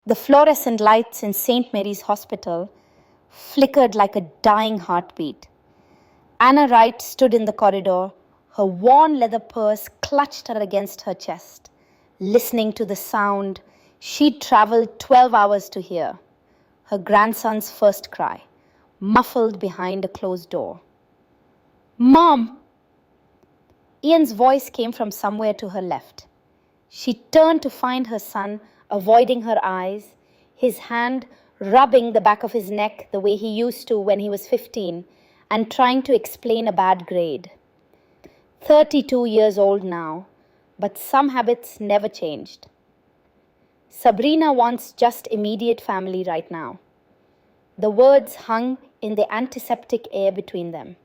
The fluorescent lights in St. Mary's Hospital flickered like a dying heartbeat. Anna Wright stood in the corridor, her worn leather purse clutched against her chest, listening to the sound she'd traveled 12 hours to hear, her grandson's first cry, muffled behind a closed door. "Mom!" Ian's voice came from somewhere to her left. She turned to find her son avoiding her eyes, his hand rubbing the back of his neck the way he used to when he was 15 and trying to explain a bad grade. 32 years old now, but some habits never changed. Sabrina wants just immediate family right now. The words hung in the antiseptic air between them.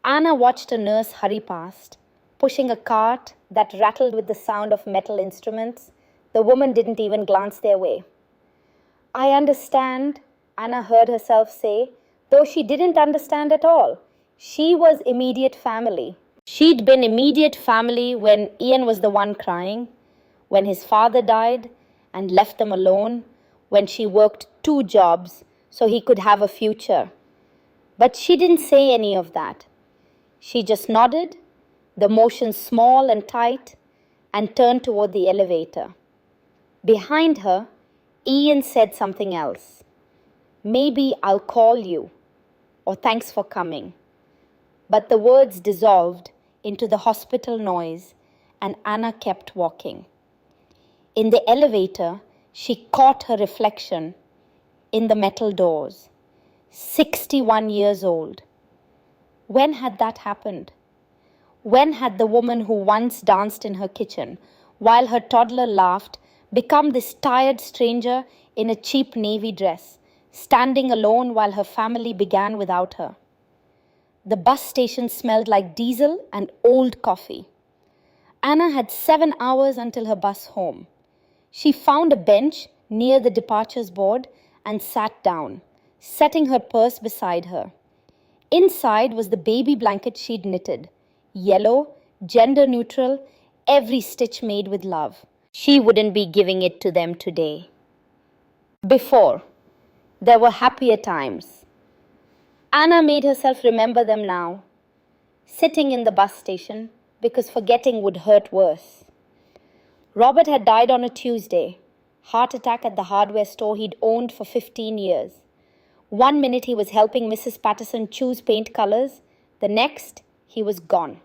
Anna watched a nurse hurry past, pushing a cart that rattled with the sound of metal instruments. The woman didn't even glance their way. "I understand," Anna heard herself say, though she didn't understand at all. She was immediate family. She'd been immediate family when Ian was the one crying, when his father died and left them alone, when she worked 2 jobs so he could have a future. But she didn't say any of that. She just nodded, the motion small and tight, and turned toward the elevator. Behind her, Ian said something else. "Maybe I'll call you," or "Thanks for coming." But the words dissolved into the hospital noise, and Anna kept walking. In the elevator, she caught her reflection in the metal doors. 61 years old. When had that happened? When had the woman who once danced in her kitchen while her toddler laughed become this tired stranger in a cheap navy dress, standing alone while her family began without her? The bus station smelled like diesel and old coffee. Anna had 7 hours until her bus home. She found a bench near the departures board and sat down, setting her purse beside her. Inside was the baby blanket she'd knitted, yellow, gender neutral, every stitch made with love. She wouldn't be giving it to them today. Before, there were happier times. Anna made herself remember them now, sitting in the bus station because forgetting would hurt worse. Robert had died on a Tuesday, heart attack at the hardware store he'd owned for 15 years. One minute he was helping Mrs. Patterson choose paint colors, the next he was gone.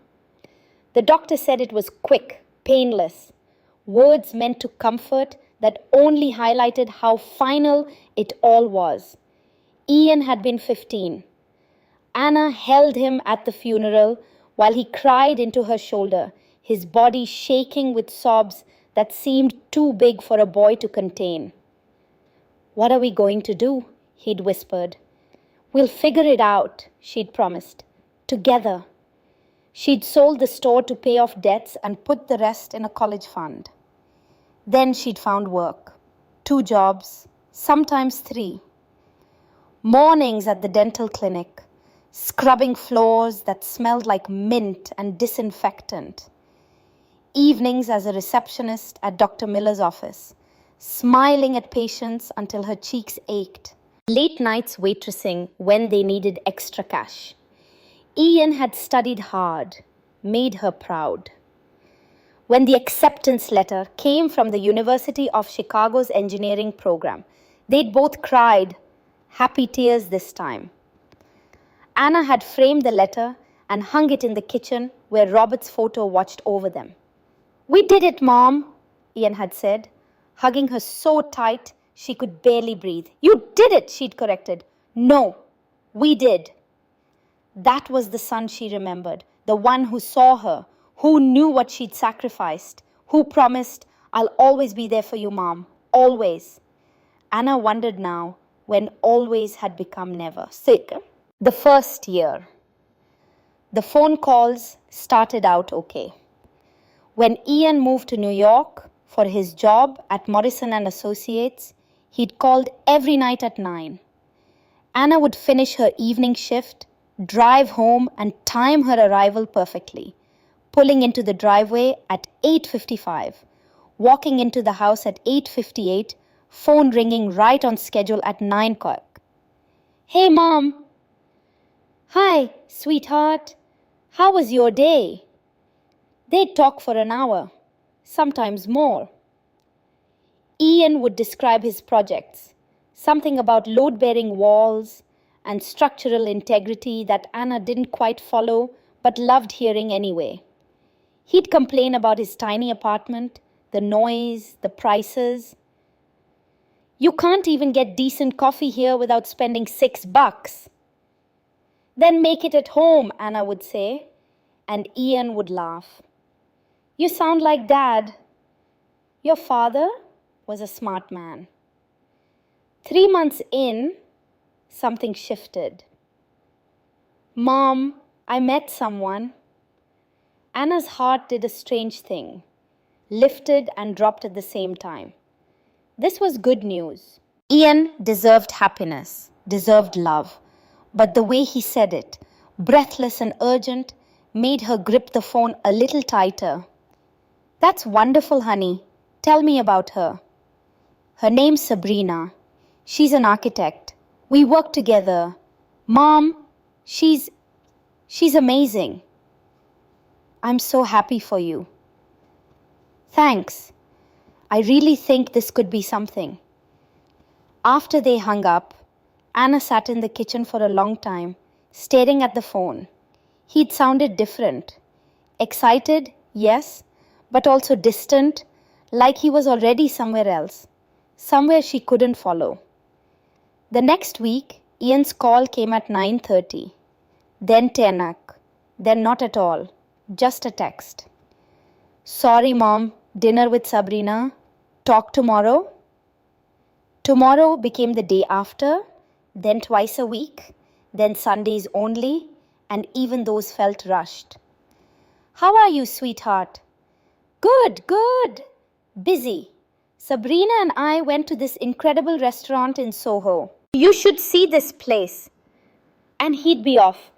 The doctor said it was quick, painless, words meant to comfort that only highlighted how final it all was. Ian had been 15. Anna held him at the funeral while he cried into her shoulder, his body shaking with sobs that seemed too big for a boy to contain. "What are we going to do?" he'd whispered. "We'll figure it out," she'd promised. "Together." She'd sold the store to pay off debts and put the rest in a college fund. Then she'd found work. 2 jobs, sometimes 3. Mornings at the dental clinic, scrubbing floors that smelled like mint and disinfectant. Evenings as a receptionist at Dr. Miller's office, smiling at patients until her cheeks ached. Late nights waitressing when they needed extra cash. Ian had studied hard, made her proud. When the acceptance letter came from the University of Chicago's engineering program, they'd both cried, happy tears this time. Anna had framed the letter and hung it in the kitchen where Robert's photo watched over them. "We did it, Mom," Ian had said, hugging her so tight she could barely breathe. "You did it," she'd corrected. "No, we did." That was the son she remembered, the one who saw her, who knew what she'd sacrificed, who promised, "I'll always be there for you, Mom, always." Anna wondered now when always had become never. The first year. The phone calls started out okay. When Ian moved to New York for his job at Morrison & Associates, he'd called every night at 9. Anna would finish her evening shift, drive home and time her arrival perfectly, pulling into the driveway at 8:55, walking into the house at 8:58, phone ringing right on schedule at 9 o'clock. Hey, Mom. Hi, sweetheart. How was your day? They'd talk for an hour, sometimes more. Ian would describe his projects, something about load-bearing walls and structural integrity that Anna didn't quite follow but loved hearing anyway. He'd complain about his tiny apartment, the noise, the prices. You can't even get decent coffee here without spending $6. Then make it at home, Anna would say, and Ian would laugh. You sound like Dad. Your father was a smart man. 3 months in, something shifted. Mom, I met someone. Anna's heart did a strange thing, lifted and dropped at the same time. This was good news. Ian deserved happiness, deserved love, but the way he said it, breathless and urgent, made her grip the phone a little tighter. That's wonderful, honey. Tell me about her. Her name's Sabrina. She's an architect. We work together. Mom, she's amazing. I'm so happy for you. Thanks. I really think this could be something. After they hung up, Anna sat in the kitchen for a long time, staring at the phone. He'd sounded different. Excited, yes, but also distant, like he was already somewhere else, somewhere she couldn't follow. The next week, Ian's call came at 9:30, then 10 then not at all, just a text. Sorry, Mom, dinner with Sabrina. Talk tomorrow. Tomorrow became the day after, then twice a week, then Sundays only, and even those felt rushed. How are you, sweetheart? Good, good. Busy. Sabrina and I went to this incredible restaurant in Soho. You should see this place. And he'd be off,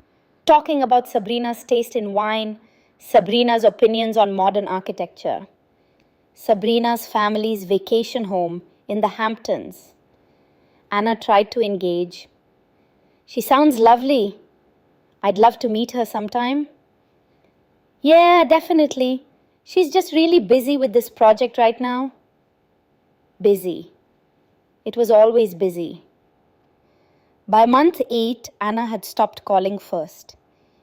talking about Sabrina's taste in wine, Sabrina's opinions on modern architecture, Sabrina's family's vacation home in the Hamptons. Anna tried to engage. She sounds lovely. I'd love to meet her sometime. Yeah, definitely. She's just really busy with this project right now. Busy. It was always busy. By month 8, Anna had stopped calling first.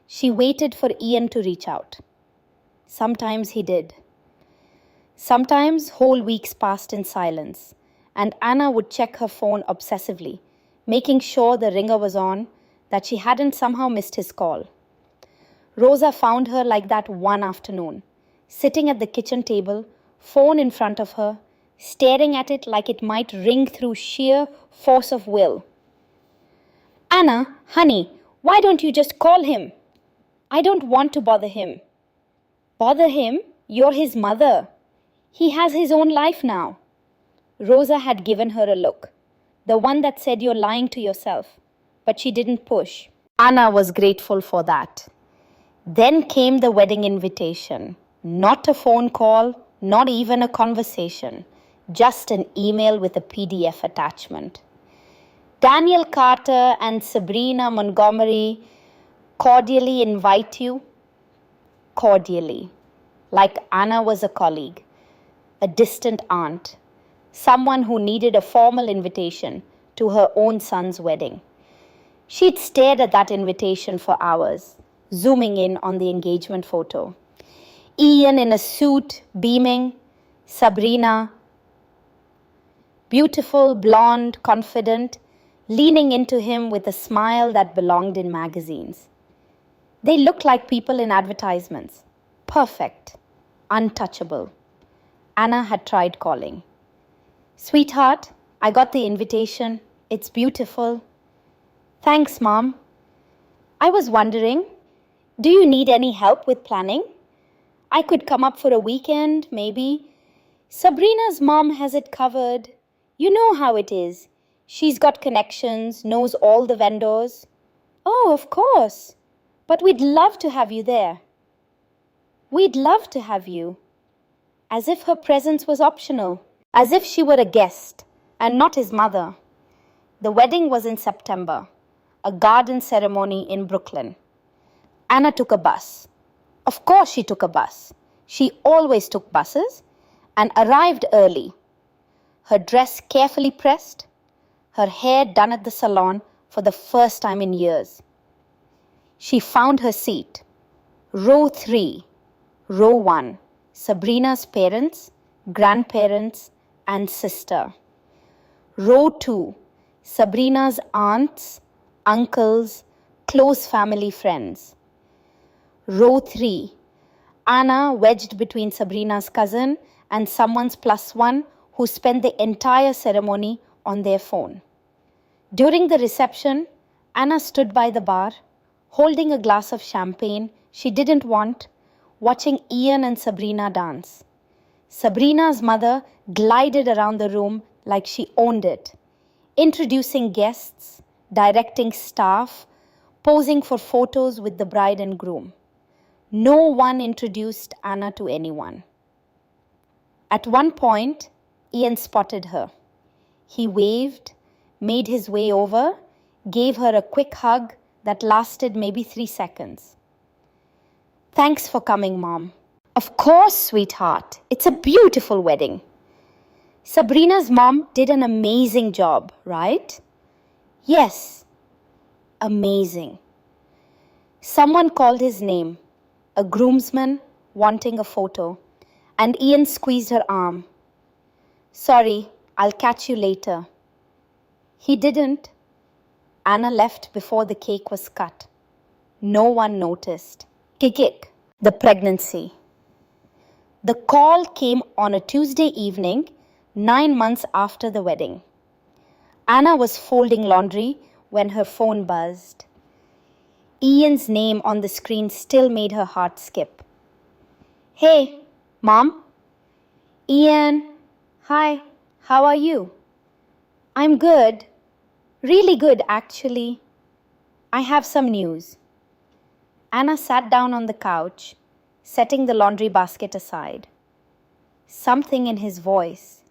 She waited for Ian to reach out. Sometimes he did. Sometimes whole weeks passed in silence, and Anna would check her phone obsessively, making sure the ringer was on, that she hadn't somehow missed his call. Rosa found her like that one afternoon, sitting at the kitchen table, phone in front of her, staring at it like it might ring through sheer force of will. Anna, honey, why don't you just call him? I don't want to bother him. Bother him? You're his mother. He has his own life now. Rosa had given her a look, the one that said you're lying to yourself, but she didn't push. Anna was grateful for that. Then came the wedding invitation. Not a phone call, not even a conversation, just an email with a PDF attachment. Daniel Carter and Sabrina Montgomery cordially invite you. Cordially. Like Anna was a colleague, a distant aunt, someone who needed a formal invitation to her own son's wedding. She'd stared at that invitation for hours, zooming in on the engagement photo. Ian in a suit, beaming. Sabrina, beautiful, blonde, confident, leaning into him with a smile that belonged in magazines. They looked like people in advertisements. Perfect, untouchable. Anna had tried calling. Sweetheart, I got the invitation. It's beautiful. Thanks, Mom. I was wondering, do you need any help with planning? I could come up for a weekend, maybe. Sabrina's mom has it covered. You know how it is. She's got connections, knows all the vendors. Oh, of course. But we'd love to have you there. We'd love to have you. As if her presence was optional. As if she were a guest, and not his mother. The wedding was in September, a garden ceremony in Brooklyn. Anna took a bus. Of course, she took a bus. She always took buses and arrived early. Her dress carefully pressed, her hair done at the salon for the first time in years. She found her seat. Row 3, row 1, Sabrina's parents, grandparents, and sister. Row 2, Sabrina's aunts, uncles, close family friends. Row 3, Anna wedged between Sabrina's cousin and someone's +1 who spent the entire ceremony on their phone. During the reception, Anna stood by the bar, holding a glass of champagne she didn't want, watching Ian and Sabrina dance. Sabrina's mother glided around the room like she owned it, introducing guests, directing staff, posing for photos with the bride and groom. No one introduced Anna to anyone. At one point, Ian spotted her. He waved, made his way over, gave her a quick hug that lasted maybe 3 seconds. Thanks for coming, Mom. Of course, sweetheart. It's a beautiful wedding. Sabrina's mom did an amazing job, right? Yes, amazing. Someone called his name, a groomsman wanting a photo, and Ian squeezed her arm. Sorry, I'll catch you later. He didn't. Anna left before the cake was cut. No one noticed. Kick, the pregnancy. The call came on a Tuesday evening, 9 months after the wedding. Anna was folding laundry when her phone buzzed. Ian's name on the screen still made her heart skip. Hey, Mom? Ian, hi, how are you? I'm good. Really good, actually. I have some news. Anna sat down on the couch, setting the laundry basket aside. Something in his voice,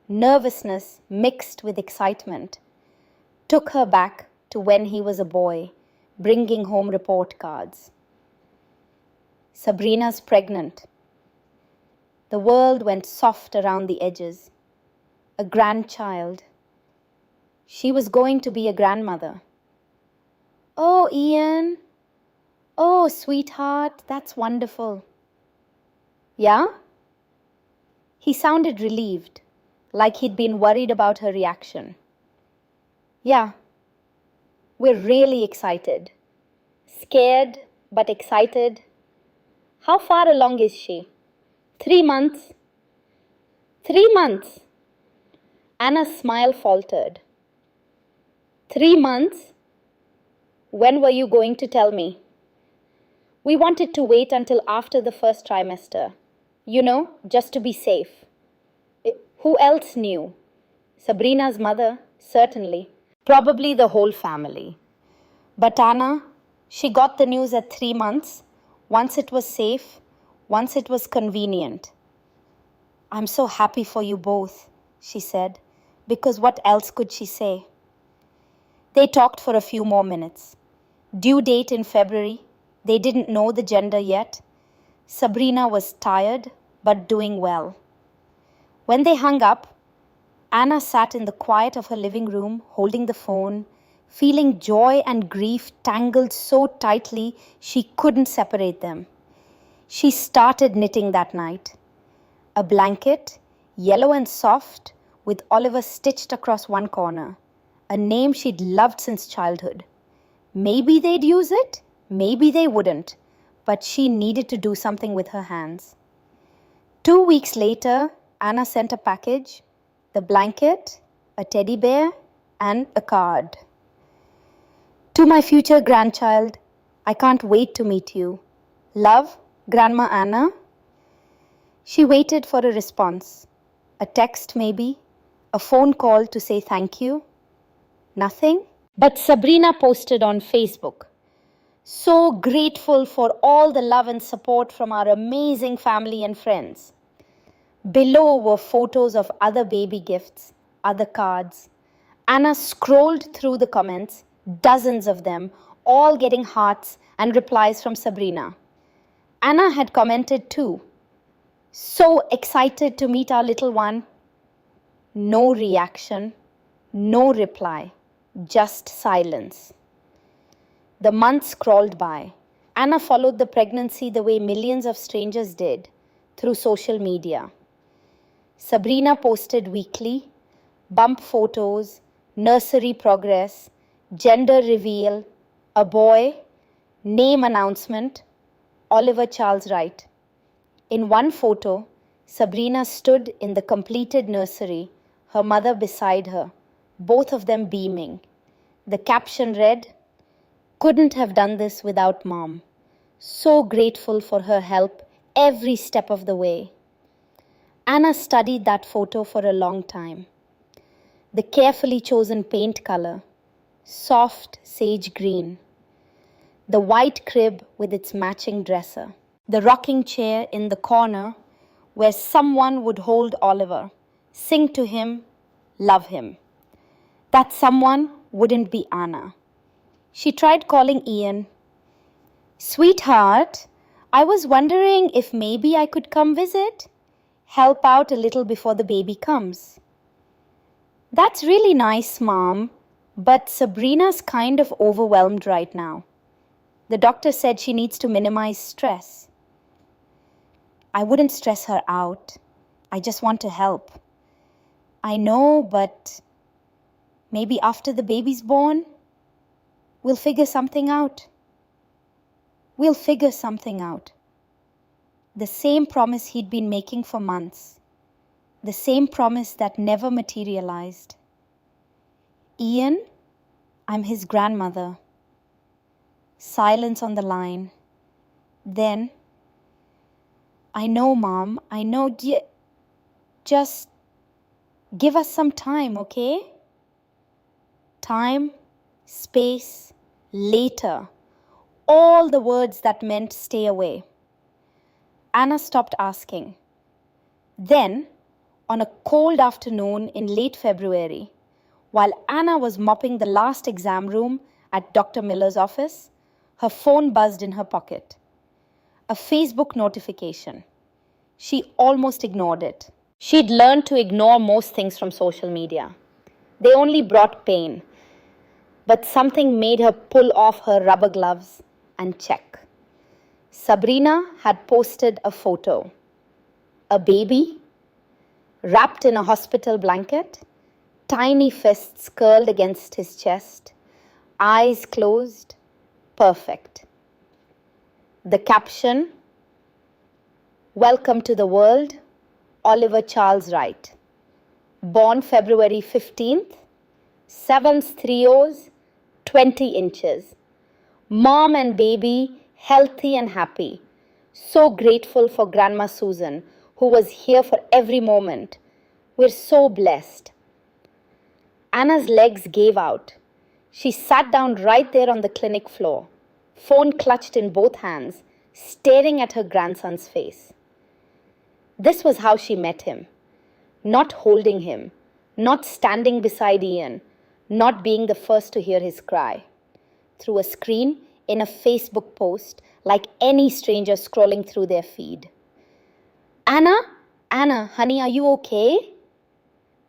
nervousness mixed with excitement, took her back to when he was a boy, bringing home report cards. Sabrina's pregnant. The world went soft around the edges. A grandchild. She was going to be a grandmother. Oh, Ian. Oh, sweetheart, that's wonderful. Yeah? He sounded relieved, like he'd been worried about her reaction. Yeah, we're really excited. Scared, but excited. How far along is she? 3 months. 3 months. Anna's smile faltered. 3 months? When were you going to tell me? We wanted to wait until after the first trimester. You know, just to be safe. Who else knew? Sabrina's mother, certainly. Probably the whole family. But Anna, she got the news at 3 months, once it was safe, once it was convenient. I'm so happy for you both, she said, because what else could she say? They talked for a few more minutes. Due date in February. They didn't know the gender yet. Sabrina was tired, but doing well. When they hung up, Anna sat in the quiet of her living room, holding the phone, feeling joy and grief tangled so tightly she couldn't separate them. She started knitting that night. A blanket, yellow and soft, with Oliver stitched across one corner. A name she'd loved since childhood. Maybe they'd use it, maybe they wouldn't, but she needed to do something with her hands. 2 weeks later, Anna sent a package, the blanket, a teddy bear, and a card. To my future grandchild, I can't wait to meet you. Love, Grandma Anna. She waited for a response. A text maybe, a phone call to say thank you. Nothing. But Sabrina posted on Facebook. So grateful for all the love and support from our amazing family and friends. Below were photos of other baby gifts, other cards. Anna scrolled through the comments, dozens of them, all getting hearts and replies from Sabrina. Anna had commented too. So excited to meet our little one. No reaction, no reply, just silence. The months crawled by. Anna followed the pregnancy the way millions of strangers did, through social media. Sabrina posted weekly, bump photos, nursery progress, gender reveal, a boy, name announcement, Oliver Charles Wright. In one photo, Sabrina stood in the completed nursery, her mother beside her, both of them beaming. The caption read, "Couldn't have done this without Mom. So grateful for her help every step of the way." Anna studied that photo for a long time. The carefully chosen paint color, soft sage green. The white crib with its matching dresser. The rocking chair in the corner where someone would hold Oliver, sing to him, love him. That someone wouldn't be Anna. She tried calling Ian. "Sweetheart, I was wondering if maybe I could come visit, help out a little before the baby comes." "That's really nice, Mom, but Sabrina's kind of overwhelmed right now. The doctor said she needs to minimize stress." "I wouldn't stress her out. I just want to help." "I know, but maybe after the baby's born, we'll figure something out." We'll figure something out. The same promise he'd been making for months. The same promise that never materialized. "Ian, I'm his grandmother." Silence on the line. Then, "I know, Mom, I know. Just give us some time, okay?" Time, space, later. All the words that meant stay away. Anna stopped asking. Then, on a cold afternoon in late February, while Anna was mopping the last exam room at Dr. Miller's office, her phone buzzed in her pocket. A Facebook notification. She almost ignored it. She'd learned to ignore most things from social media. They only brought pain. But something made her pull off her rubber gloves and check. Sabrina had posted a photo. A baby, wrapped in a hospital blanket, tiny fists curled against his chest, eyes closed, perfect. The caption, "Welcome to the world, Oliver Charles Wright. Born February 15th, 7 3/0, 20 inches. Mom and baby healthy and happy. So grateful for Grandma Susan, who was here for every moment. We're so blessed." Anna's legs gave out. She sat down right there on the clinic floor, phone clutched in both hands, staring at her grandson's face. This was how she met him. Not holding him, not standing beside Ian, not being the first to hear his cry. Through a screen, in a Facebook post, like any stranger scrolling through their feed. Anna, honey, are you okay?"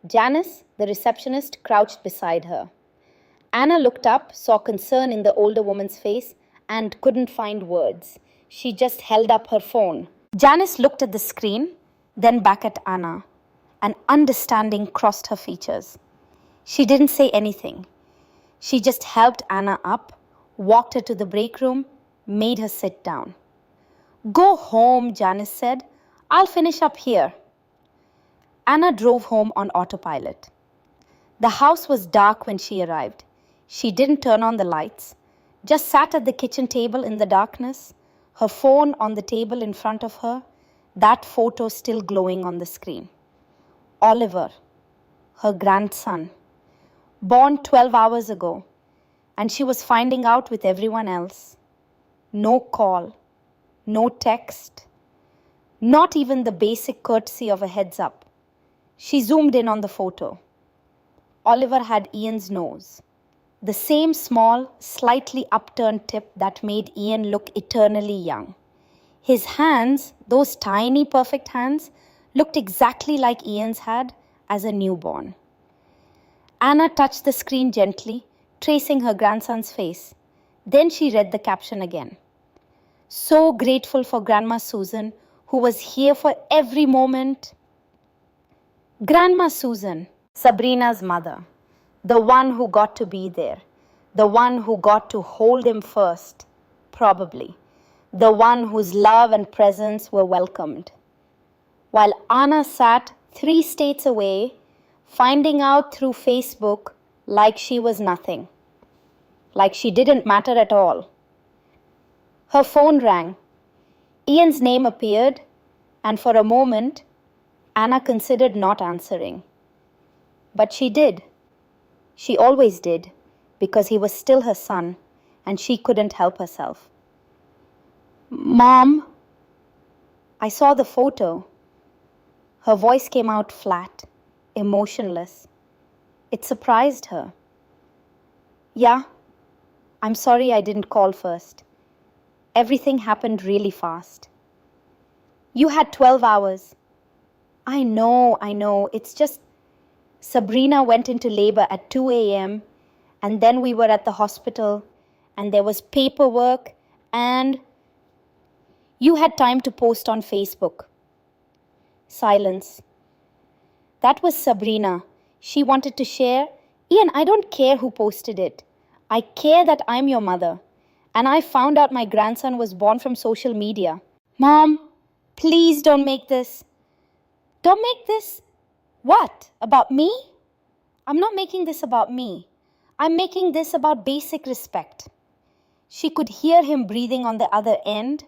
Janice, the receptionist, crouched beside her. Anna looked up, saw concern in the older woman's face, and couldn't find words. She just held up her phone. Janice looked at the screen, then back at Anna. An understanding crossed her features. She didn't say anything. She just helped Anna up, walked her to the break room, made her sit down. "Go home," Janice said. "I'll finish up here." Anna drove home on autopilot. The house was dark when she arrived. She didn't turn on the lights, just sat at the kitchen table in the darkness, her phone on the table in front of her, that photo still glowing on the screen. Oliver, her grandson, born 12 hours ago, and she was finding out with everyone else. No call, no text, not even the basic courtesy of a heads up. She zoomed in on the photo. Oliver had Ian's nose. The same small, slightly upturned tip that made Ian look eternally young. His hands, those tiny perfect hands, looked exactly like Ian's had as a newborn. Anna touched the screen gently, tracing her grandson's face. Then she read the caption again. So grateful for Grandma Susan, who was here for every moment. Grandma Susan, Sabrina's mother, the one who got to be there, the one who got to hold him first, probably, the one whose love and presence were welcomed. While Anna sat 3 states away, finding out through Facebook like she was nothing, like she didn't matter at all. Her phone rang. Ian's name appeared, and for a moment, Anna considered not answering. But she did. She always did, because he was still her son, and she couldn't help herself. Mom, I saw the photo. Her voice came out flat, emotionless. It surprised her. Yeah, I'm sorry I didn't call first. Everything happened really fast. You had 12 hours. I know. It's just Sabrina went into labor at 2 a.m. and then we were at the hospital and there was paperwork and you had time to post on Facebook. Silence. That was Sabrina. She wanted to share. Ian, I don't care who posted it. I care that I'm your mother. And I found out my grandson was born from social media. Mom, please don't make this. Don't make this. What? About me? I'm not making this about me. I'm making this about basic respect. She could hear him breathing on the other end,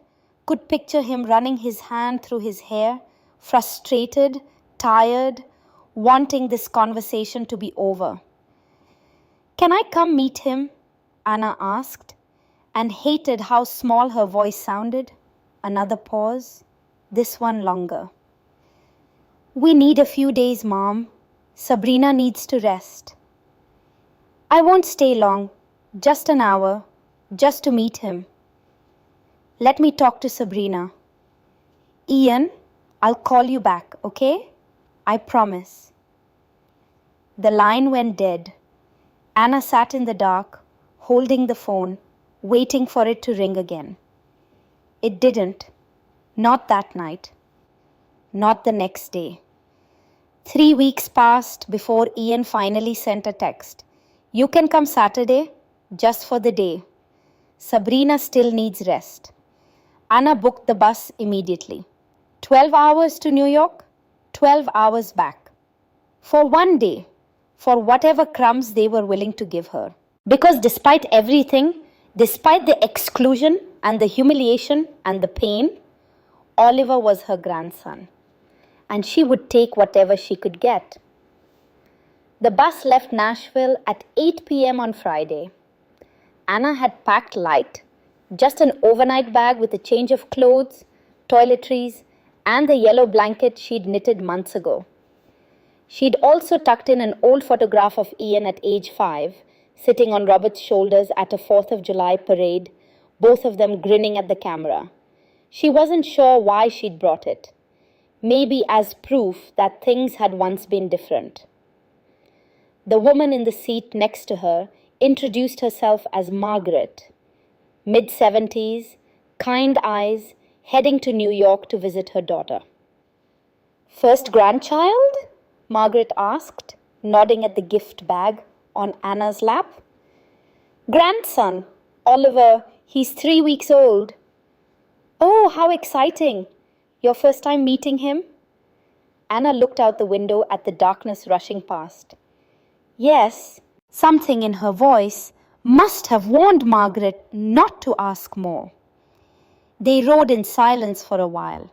could picture him running his hand through his hair, frustrated, tired, wanting this conversation to be over. Can I come meet him? Anna asked, and hated how small her voice sounded. Another pause, this one longer. We need a few days, Mom. Sabrina needs to rest. I won't stay long, just an hour, just to meet him. Let me talk to Sabrina. Ian, I'll call you back, okay? I promise. The line went dead. Anna sat in the dark, holding the phone, waiting for it to ring again. It didn't. Not that night. Not the next day. 3 weeks passed before Ian finally sent a text. You can come Saturday, just for the day. Sabrina still needs rest. Anna booked the bus immediately. 12 hours to New York, 12 hours back. For one day, for whatever crumbs they were willing to give her. Because despite everything, despite the exclusion and the humiliation and the pain, Oliver was her grandson, and she would take whatever she could get. The bus left Nashville at 8 p.m. on Friday. Anna had packed light, just an overnight bag with a change of clothes, toiletries, and the yellow blanket she'd knitted months ago. She'd also tucked in an old photograph of Ian at age 5, sitting on Robert's shoulders at a 4th of July parade, both of them grinning at the camera. She wasn't sure why she'd brought it. Maybe as proof that things had once been different. The woman in the seat next to her introduced herself as Margaret, mid-70s, kind eyes, heading to New York to visit her daughter. First grandchild? Margaret asked, nodding at the gift bag on Anna's lap. Grandson, Oliver, he's 3 weeks old. Oh, how exciting! Your first time meeting him? Anna looked out the window at the darkness rushing past. Yes, something in her voice must have warned Margaret not to ask more. They rode in silence for a while,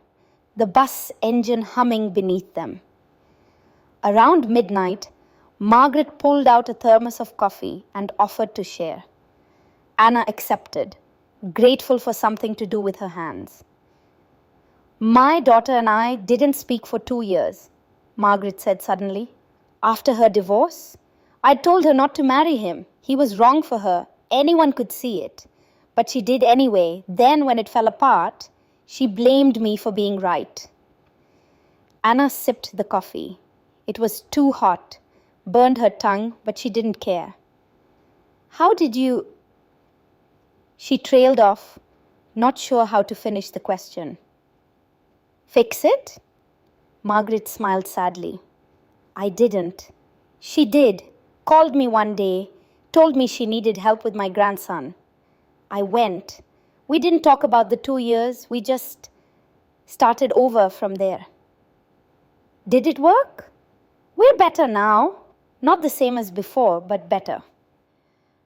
the bus engine humming beneath them. Around midnight, Margaret pulled out a thermos of coffee and offered to share. Anna accepted, grateful for something to do with her hands. My daughter and I didn't speak for 2 years, Margaret said suddenly. After her divorce, I told her not to marry him. He was wrong for her. Anyone could see it. But she did anyway. Then, when it fell apart, she blamed me for being right. Anna sipped the coffee. It was too hot, burned her tongue, but she didn't care. How did you... She trailed off, not sure how to finish the question. Fix it? Margaret smiled sadly. I didn't. She did. Called me one day, told me she needed help with my grandson. I went. We didn't talk about the 2 years. We just started over from there. Did it work? We're better now. Not the same as before, but better.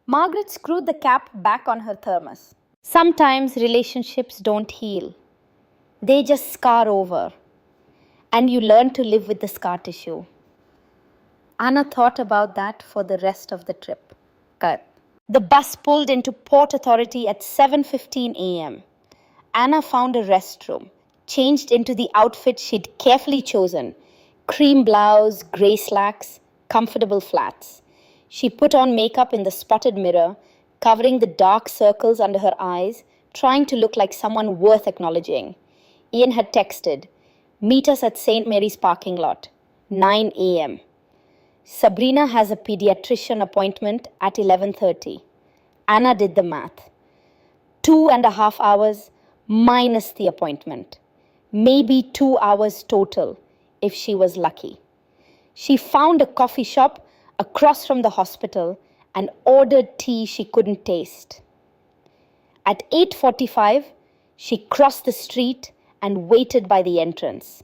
Margaret screwed the cap back on her thermos. Sometimes relationships don't heal. They just scar over. And you learn to live with the scar tissue. Anna thought about that for the rest of the trip. Cut. The bus pulled into Port Authority at 7:15 a.m. Anna found a restroom, changed into the outfit she'd carefully chosen. Cream blouse, grey slacks, comfortable flats. She put on makeup in the spotted mirror, covering the dark circles under her eyes, trying to look like someone worth acknowledging. Ian had texted, "Meet us at St. Mary's parking lot, 9 a.m. Sabrina has a pediatrician appointment at 11:30. Anna did the math. 2.5 hours minus the appointment. Maybe 2 hours total if she was lucky. She found a coffee shop across from the hospital and ordered tea she couldn't taste. At 8:45, she crossed the street and waited by the entrance.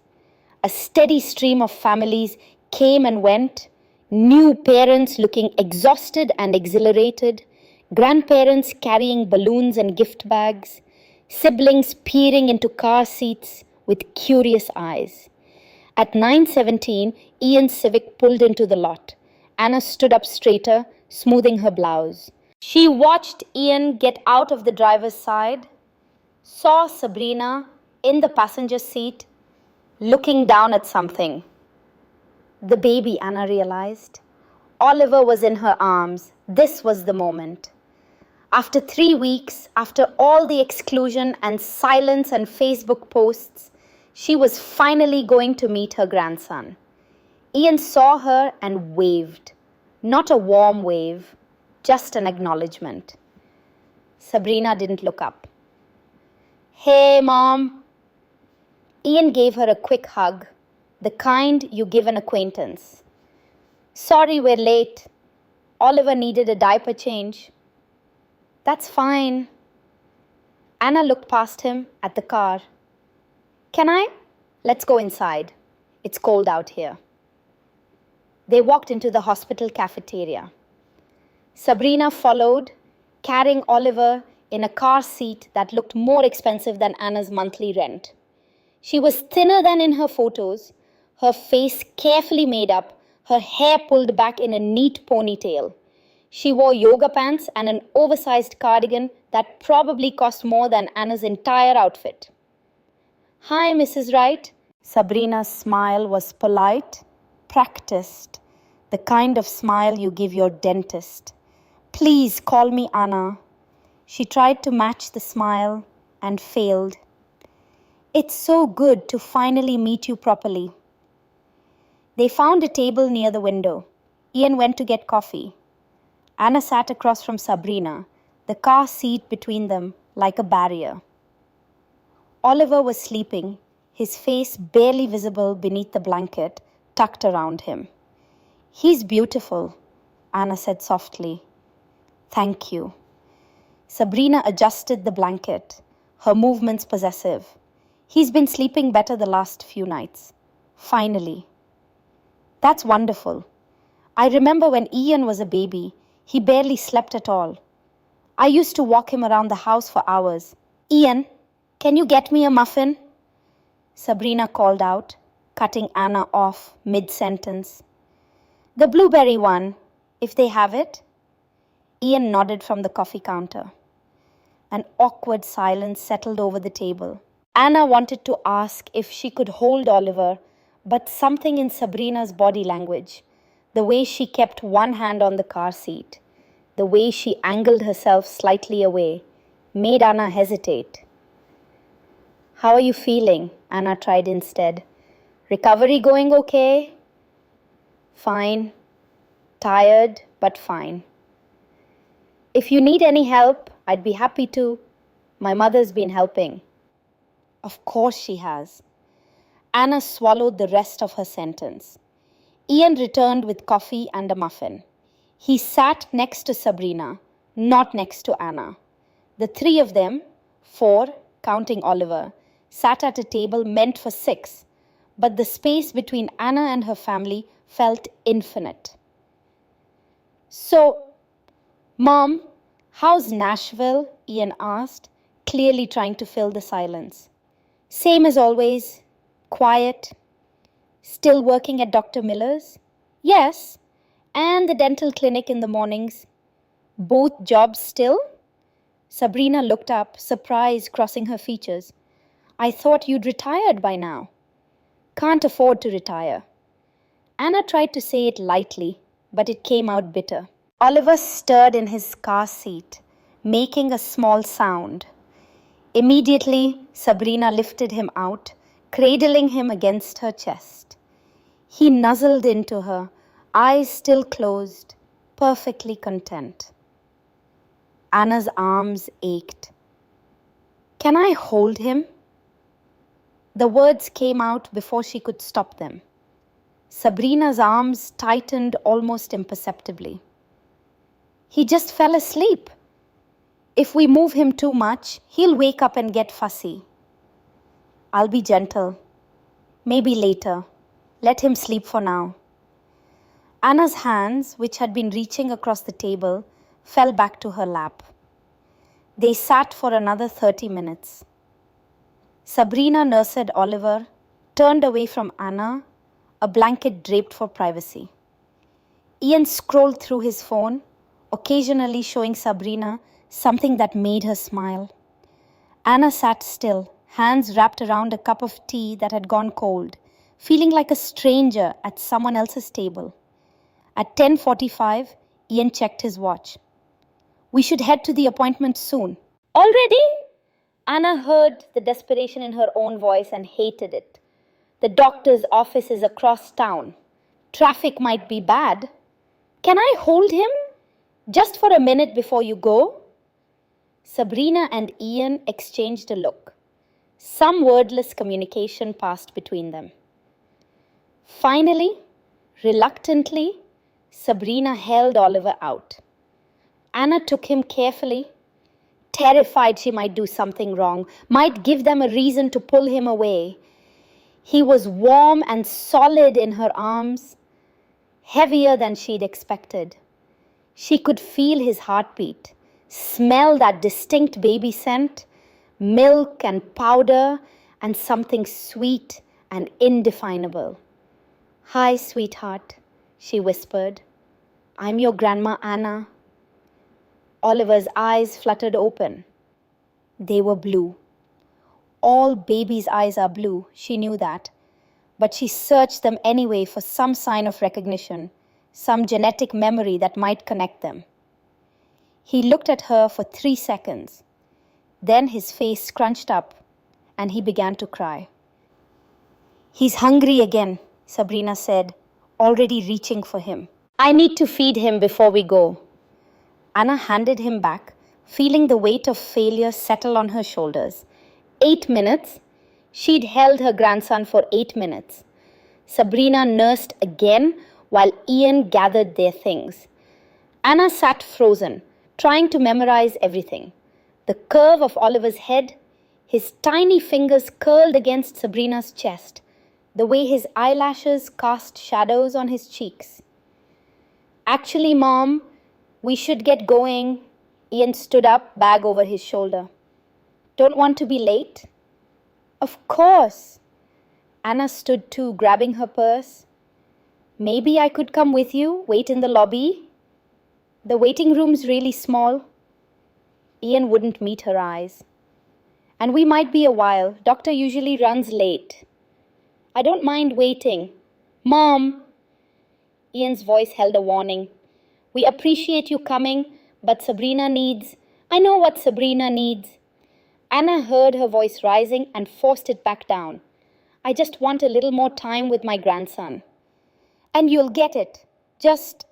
A steady stream of families came and went, new parents looking exhausted and exhilarated, grandparents carrying balloons and gift bags, siblings peering into car seats with curious eyes. At 9:17, Ian's Civic pulled into the lot. Anna stood up straighter, smoothing her blouse. She watched Ian get out of the driver's side, saw Sabrina in the passenger seat, looking down at something. The baby, Anna realized. Oliver was in her arms. This was the moment. After 3 weeks, after all the exclusion and silence and Facebook posts, she was finally going to meet her grandson. Ian saw her and waved. Not a warm wave, just an acknowledgement. Sabrina didn't look up. "Hey, Mom." Ian gave her a quick hug, the kind you give an acquaintance. "Sorry we're late. Oliver needed a diaper change." "That's fine." Anna looked past him at the car. "Can I? Let's go inside. It's cold out here." They walked into the hospital cafeteria. Sabrina followed, carrying Oliver in a car seat that looked more expensive than Anna's monthly rent. She was thinner than in her photos, her face carefully made up, her hair pulled back in a neat ponytail. She wore yoga pants and an oversized cardigan that probably cost more than Anna's entire outfit. "Hi, Mrs. Wright." Sabrina's smile was polite, practiced, the kind of smile you give your dentist. "Please call me Anna." She tried to match the smile and failed. "It's so good to finally meet you properly." They found a table near the window. Ian went to get coffee. Anna sat across from Sabrina, the car seat between them like a barrier. Oliver was sleeping, his face barely visible beneath the blanket tucked around him. "He's beautiful," Anna said softly. "Thank you." Sabrina adjusted the blanket, her movements possessive. "He's been sleeping better the last few nights. Finally." "That's wonderful. I remember when Ian was a baby, he barely slept at all. I used to walk him around the house for hours. Ian, can you get me a muffin?" Sabrina called out, cutting Anna off mid-sentence. "The blueberry one, if they have it." Ian nodded from the coffee counter. An awkward silence settled over the table. Anna wanted to ask if she could hold Oliver, but something in Sabrina's body language, The way she kept one hand on the car seat, the way she angled herself slightly away, made Anna hesitate. "How are you feeling?" Anna tried instead. "Recovery going okay?" "Fine. Tired, but fine." "If you need any help, I'd be happy to. My mother's been helping." Of course she has. Anna swallowed the rest of her sentence. Ian returned with coffee and a muffin. He sat next to Sabrina, not next to Anna. The three of them, 4, counting Oliver, sat at a table meant for 6, but the space between Anna and her family felt infinite. "So, Mom, how's Nashville?" Ian asked, clearly trying to fill the silence. "Same as always. Quiet. Still working at Dr. Miller's?" "Yes, and the dental clinic in the mornings." "Both jobs still?" Sabrina looked up, surprise crossing her features. "I thought you'd retired by now." "Can't afford to retire." Anna tried to say it lightly, but it came out bitter. Oliver stirred in his car seat, making a small sound. Immediately, Sabrina lifted him out, cradling him against her chest. He nuzzled into her, eyes still closed, perfectly content. Anna's arms ached. "Can I hold him?" The words came out before she could stop them. Sabrina's arms tightened almost imperceptibly. "He just fell asleep. If we move him too much, he'll wake up and get fussy." "I'll be gentle. Maybe later. Let him sleep for now." Anna's hands, which had been reaching across the table, fell back to her lap. They sat for another 30 minutes. Sabrina nursed Oliver, turned away from Anna, a blanket draped for privacy. Ian scrolled through his phone, occasionally showing Sabrina something that made her smile. Anna sat still, hands wrapped around a cup of tea that had gone cold, feeling like a stranger at someone else's table. At 10:45, Ian checked his watch. "We should head to the appointment soon." "Already?" Anna heard the desperation in her own voice and hated it. The doctor's office is across town. Traffic might be bad. "Can I hold him? Just for a minute before you go?" Sabrina and Ian exchanged a look. Some wordless communication passed between them. Finally, reluctantly, Sabrina held Oliver out. Anna took him carefully, terrified she might do something wrong, might give them a reason to pull him away. He was warm and solid in her arms, heavier than she'd expected. She could feel his heartbeat, smell that distinct baby scent, milk and powder, and something sweet and indefinable. "Hi, sweetheart," she whispered. "I'm your Grandma Anna." Oliver's eyes fluttered open. They were blue. All babies' eyes are blue, she knew that, but she searched them anyway for some sign of recognition, some genetic memory that might connect them. He looked at her for 3 seconds. Then his face scrunched up and he began to cry. "He's hungry again," Sabrina said, already reaching for him. "I need to feed him before we go." Anna handed him back, feeling the weight of failure settle on her shoulders. 8 minutes? She'd held her grandson for 8 minutes. Sabrina nursed again while Ian gathered their things. Anna sat frozen, trying to memorize everything. The curve of Oliver's head, his tiny fingers curled against Sabrina's chest, the way his eyelashes cast shadows on his cheeks. "Actually, Mom, we should get going." Ian stood up, bag over his shoulder. "Don't want to be late?" "Of course." Anna stood too, grabbing her purse. "Maybe I could come with you, wait in the lobby?" "The waiting room's really small." Ian wouldn't meet her eyes. "And we might be a while. Doctor usually runs late." "I don't mind waiting." "Mom!" Ian's voice held a warning. We appreciate you coming, but Sabrina needs. I know what Sabrina needs. Anna heard her voice rising and forced it back down. I just want a little more time with my grandson. And you'll get it. Just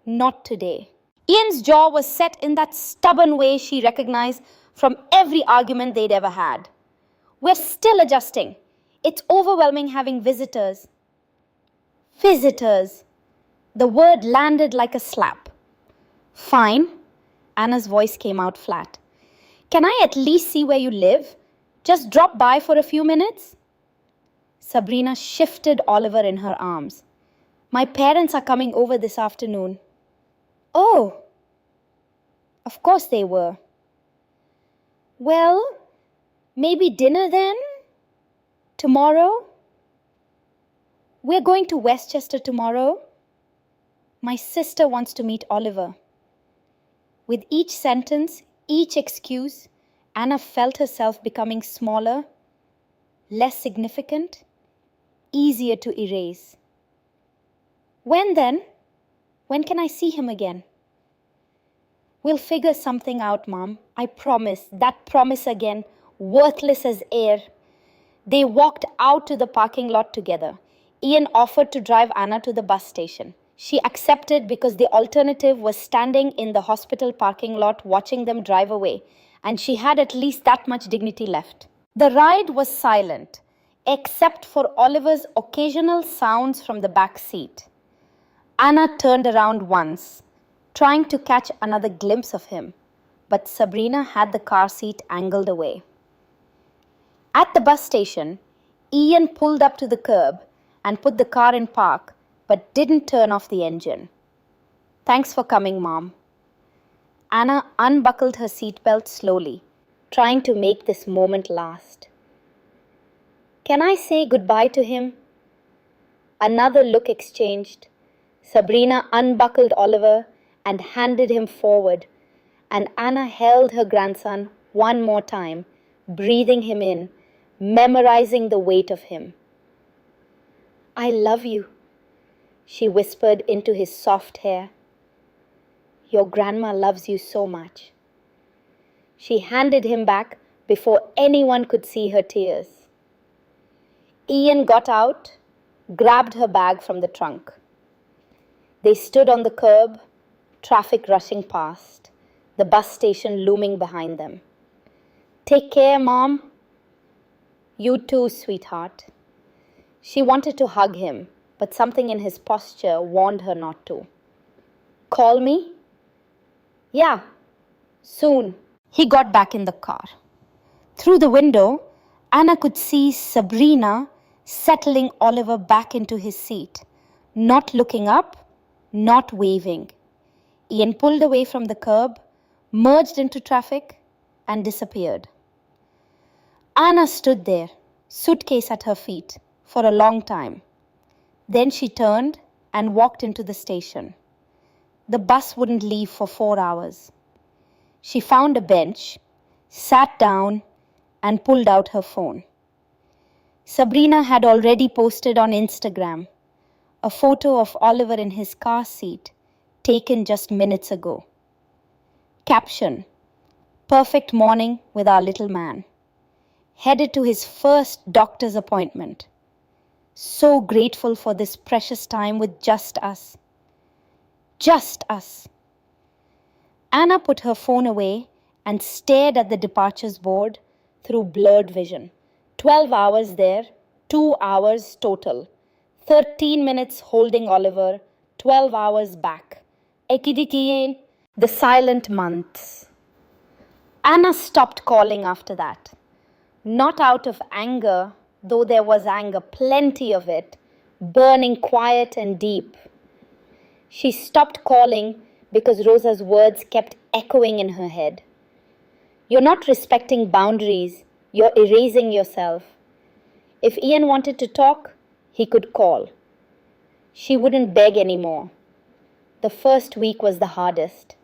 not today. Ian's jaw was set in that stubborn way she recognized from every argument they'd ever had. We're still adjusting. It's overwhelming having visitors. Visitors. The word landed like a slap. Fine. Anna's voice came out flat. Can I at least see where you live? Just drop by for a few minutes? Sabrina shifted Oliver in her arms. My parents are coming over this afternoon. Oh, of course they were. Well, maybe dinner then? Tomorrow? We're going to Westchester tomorrow. My sister wants to meet Oliver. With each sentence, each excuse, Anna felt herself becoming smaller, less significant, easier to erase. When then? When can I see him again? We'll figure something out, Mom. I promise. That promise again, worthless as air. They walked out to the parking lot together. Ian offered to drive Anna to the bus station. She accepted because the alternative was standing in the hospital parking lot watching them drive away, and she had at least that much dignity left. The ride was silent, except for Oliver's occasional sounds from the back seat. Anna turned around once, trying to catch another glimpse of him, but Sabrina had the car seat angled away. At the bus station, Ian pulled up to the curb and put the car in park, but didn't turn off the engine. Thanks for coming, Mom. Anna unbuckled her seatbelt slowly, trying to make this moment last. Can I say goodbye to him? Another look exchanged. Sabrina unbuckled Oliver and handed him forward, and Anna held her grandson one more time, breathing him in, memorizing the weight of him. I love you, she whispered into his soft hair. Your grandma loves you so much. She handed him back before anyone could see her tears. Ian got out, grabbed her bag from the trunk. They stood on the curb, traffic rushing past, the bus station looming behind them. Take care, Mom. You too, sweetheart. She wanted to hug him, but something in his posture warned her not to. Call me? Yeah, soon. He got back in the car. Through the window, Anna could see Sabrina settling Oliver back into his seat, not looking up, not waving. Ian pulled away from the curb, merged into traffic, and disappeared. Anna stood there, suitcase at her feet, for a long time. Then she turned and walked into the station. The bus wouldn't leave for 4 hours. She found a bench, sat down, and pulled out her phone. Sabrina had already posted on Instagram a photo of Oliver in his car seat, taken just minutes ago. Caption: Perfect morning with our little man. Headed to his first doctor's appointment. So grateful for this precious time with just us. Just us. Anna put her phone away and stared at the departures board through blurred vision. 12 hours there, 2 hours total. 13 minutes holding Oliver, 12 hours back. The silent months. Anna stopped calling after that. Not out of anger, though there was anger, plenty of it, burning quiet and deep. She stopped calling because Rosa's words kept echoing in her head. You're not respecting boundaries, you're erasing yourself. If Ian wanted to talk, he could call. She wouldn't beg anymore. The first week was the hardest.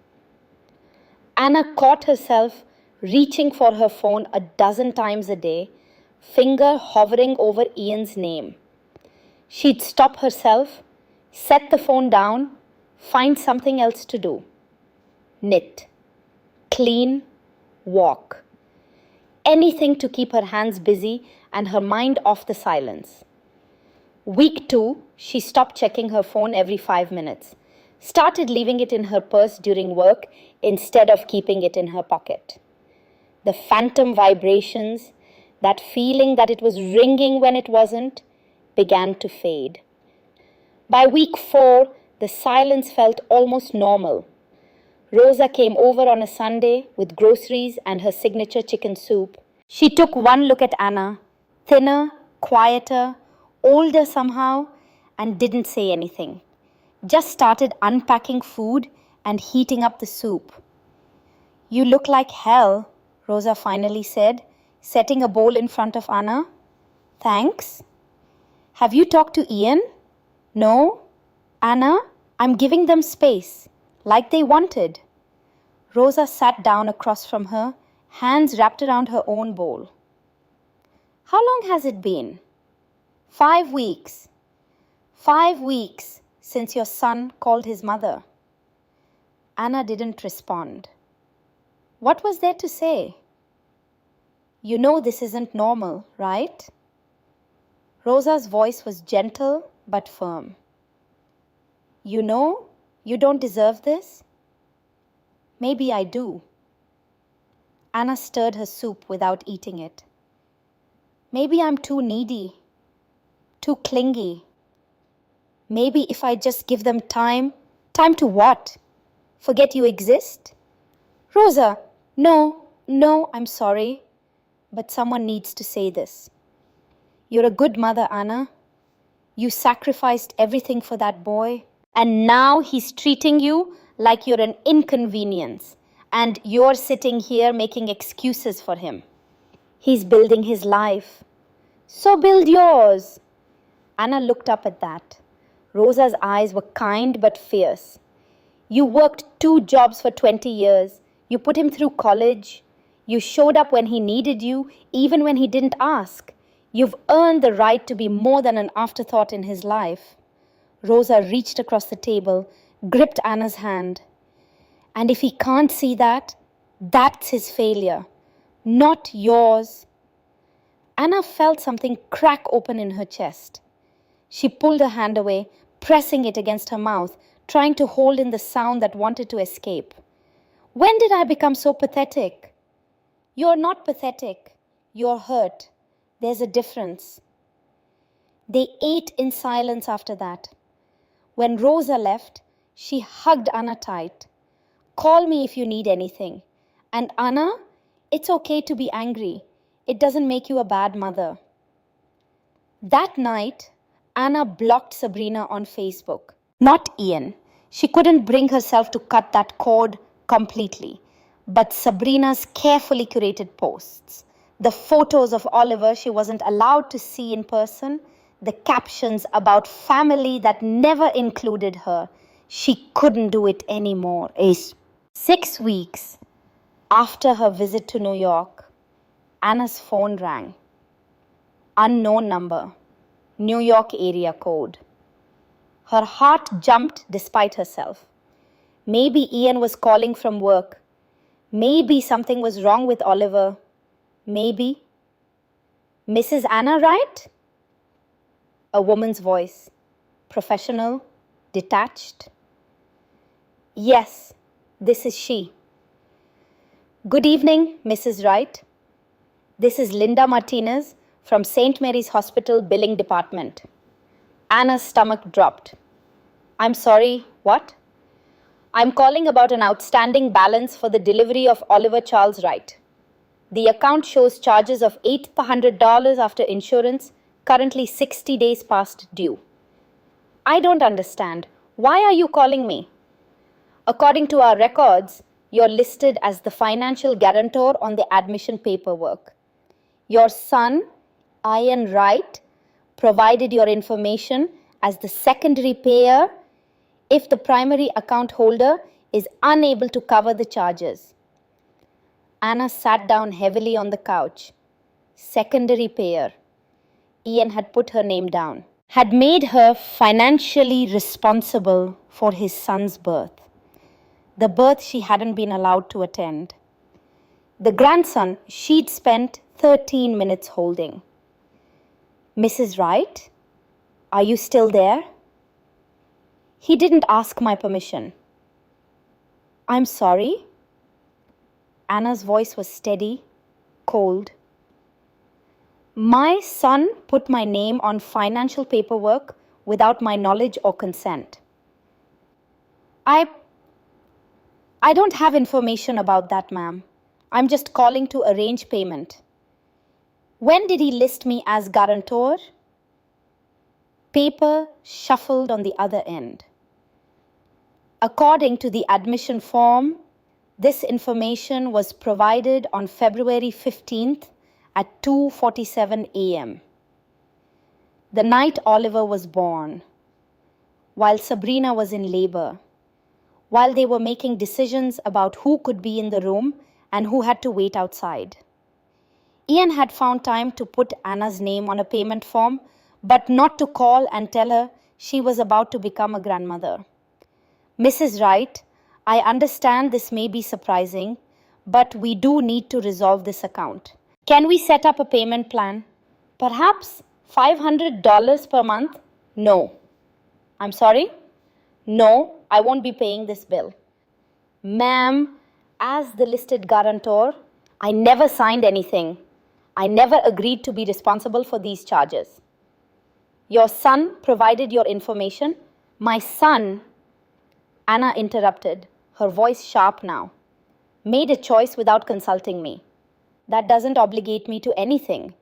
Anna caught herself reaching for her phone 12 times a day, finger hovering over Ian's name. She'd stop herself, Set the phone down, find something else to do. Knit, clean, walk. Anything to keep her hands busy and her mind off the silence. Week 2, she stopped checking her phone every 5 minutes. Started leaving it in her purse during work instead of keeping it in her pocket. The phantom vibrations, that feeling that it was ringing when it wasn't, began to fade. By week 4, the silence felt almost normal. Rosa came over on a Sunday with groceries and her signature chicken soup. She took one look at Anna, thinner, quieter, older somehow, and didn't say anything. Just started unpacking food and heating up the soup. "You look like hell," Rosa finally said, setting a bowl in front of Anna. "Thanks. Have you talked to Ian?" "No." "Anna, I'm giving them space, like they wanted." Rosa sat down across from her, hands wrapped around her own bowl. "How long has it been?" 5 weeks. 5 weeks since your son called his mother." Anna didn't respond. What was there to say? "You know this isn't normal, right?" Rosa's voice was gentle but firm. "You know you don't deserve this?" "Maybe I do." Anna stirred her soup without eating it. "Maybe I'm too needy, too clingy. Maybe if I just give them time." "Time to what? Forget you exist?" "Rosa, no, I'm sorry. But someone needs to say this. You're a good mother, Anna. You sacrificed everything for that boy. And now he's treating you like you're an inconvenience. And you're sitting here making excuses for him. He's building his life. So build yours." Anna looked up at that. Rosa's eyes were kind but fierce. "You worked 2 jobs for 20 years. You put him through college. You showed up when he needed you, even when he didn't ask. You've earned the right to be more than an afterthought in his life." Rosa reached across the table, gripped Anna's hand. "And if he can't see that, that's his failure, not yours." Anna felt something crack open in her chest. She pulled her hand away, pressing it against her mouth, trying to hold in the sound that wanted to escape. "When did I become so pathetic?" "You're not pathetic. You're hurt. There's a difference." They ate in silence after that. When Rosa left, she hugged Anna tight. "Call me if you need anything. And Anna, it's okay to be angry. It doesn't make you a bad mother." That night, Anna blocked Sabrina on Facebook. Not Ian. She couldn't bring herself to cut that cord completely. But Sabrina's carefully curated posts, the photos of Oliver she wasn't allowed to see in person, the captions about family that never included her, she couldn't do it anymore. 6 weeks after her visit to New York, Anna's phone rang. Unknown number, New York area code. Her heart jumped despite herself. Maybe Ian was calling from work. Maybe something was wrong with Oliver. Maybe. "Mrs. Anna, right?" A woman's voice, professional, detached. "Yes, this is she." "Good evening, Mrs. Wright. This is Linda Martinez from St. Mary's Hospital Billing Department." Anna's stomach dropped. "I'm sorry, what?" "I'm calling about an outstanding balance for the delivery of Oliver Charles Wright. The account shows charges of $800 after insurance, currently 60 days past due." "I don't understand. Why are you calling me?" "According to our records, you're listed as the financial guarantor on the admission paperwork. Your son, Ian Wright, provided your information as the secondary payer if the primary account holder is unable to cover the charges." Anna sat down heavily on the couch. Secondary payer. Ian had put her name down. had made her financially responsible for his son's birth, the birth she hadn't been allowed to attend. The grandson she'd spent 13 minutes holding. Mrs. Wright, are you still there? He didn't ask my permission. I'm sorry. Anna's voice was steady, cold. My son put my name on financial paperwork without my knowledge or consent. I don't have information about that, ma'am. I'm just calling to arrange payment. When did he list me as guarantor? Paper shuffled on the other end. According to the admission form, this information was provided on February 15th at 2:47 a.m. The night Oliver was born, while Sabrina was in labor, while they were making decisions about who could be in the room and who had to wait outside. Ian had found time to put Anna's name on a payment form, but not to call and tell her she was about to become a grandmother. Mrs. Wright, I understand this may be surprising, but we do need to resolve this account. Can we set up a payment plan? Perhaps $500 per month? No. I'm sorry? No, I won't be paying this bill. Ma'am, as the listed guarantor, I never signed anything. I never agreed to be responsible for these charges. Your son provided your information. My son, Anna interrupted, her voice sharp now, made a choice without consulting me. That doesn't obligate me to anything.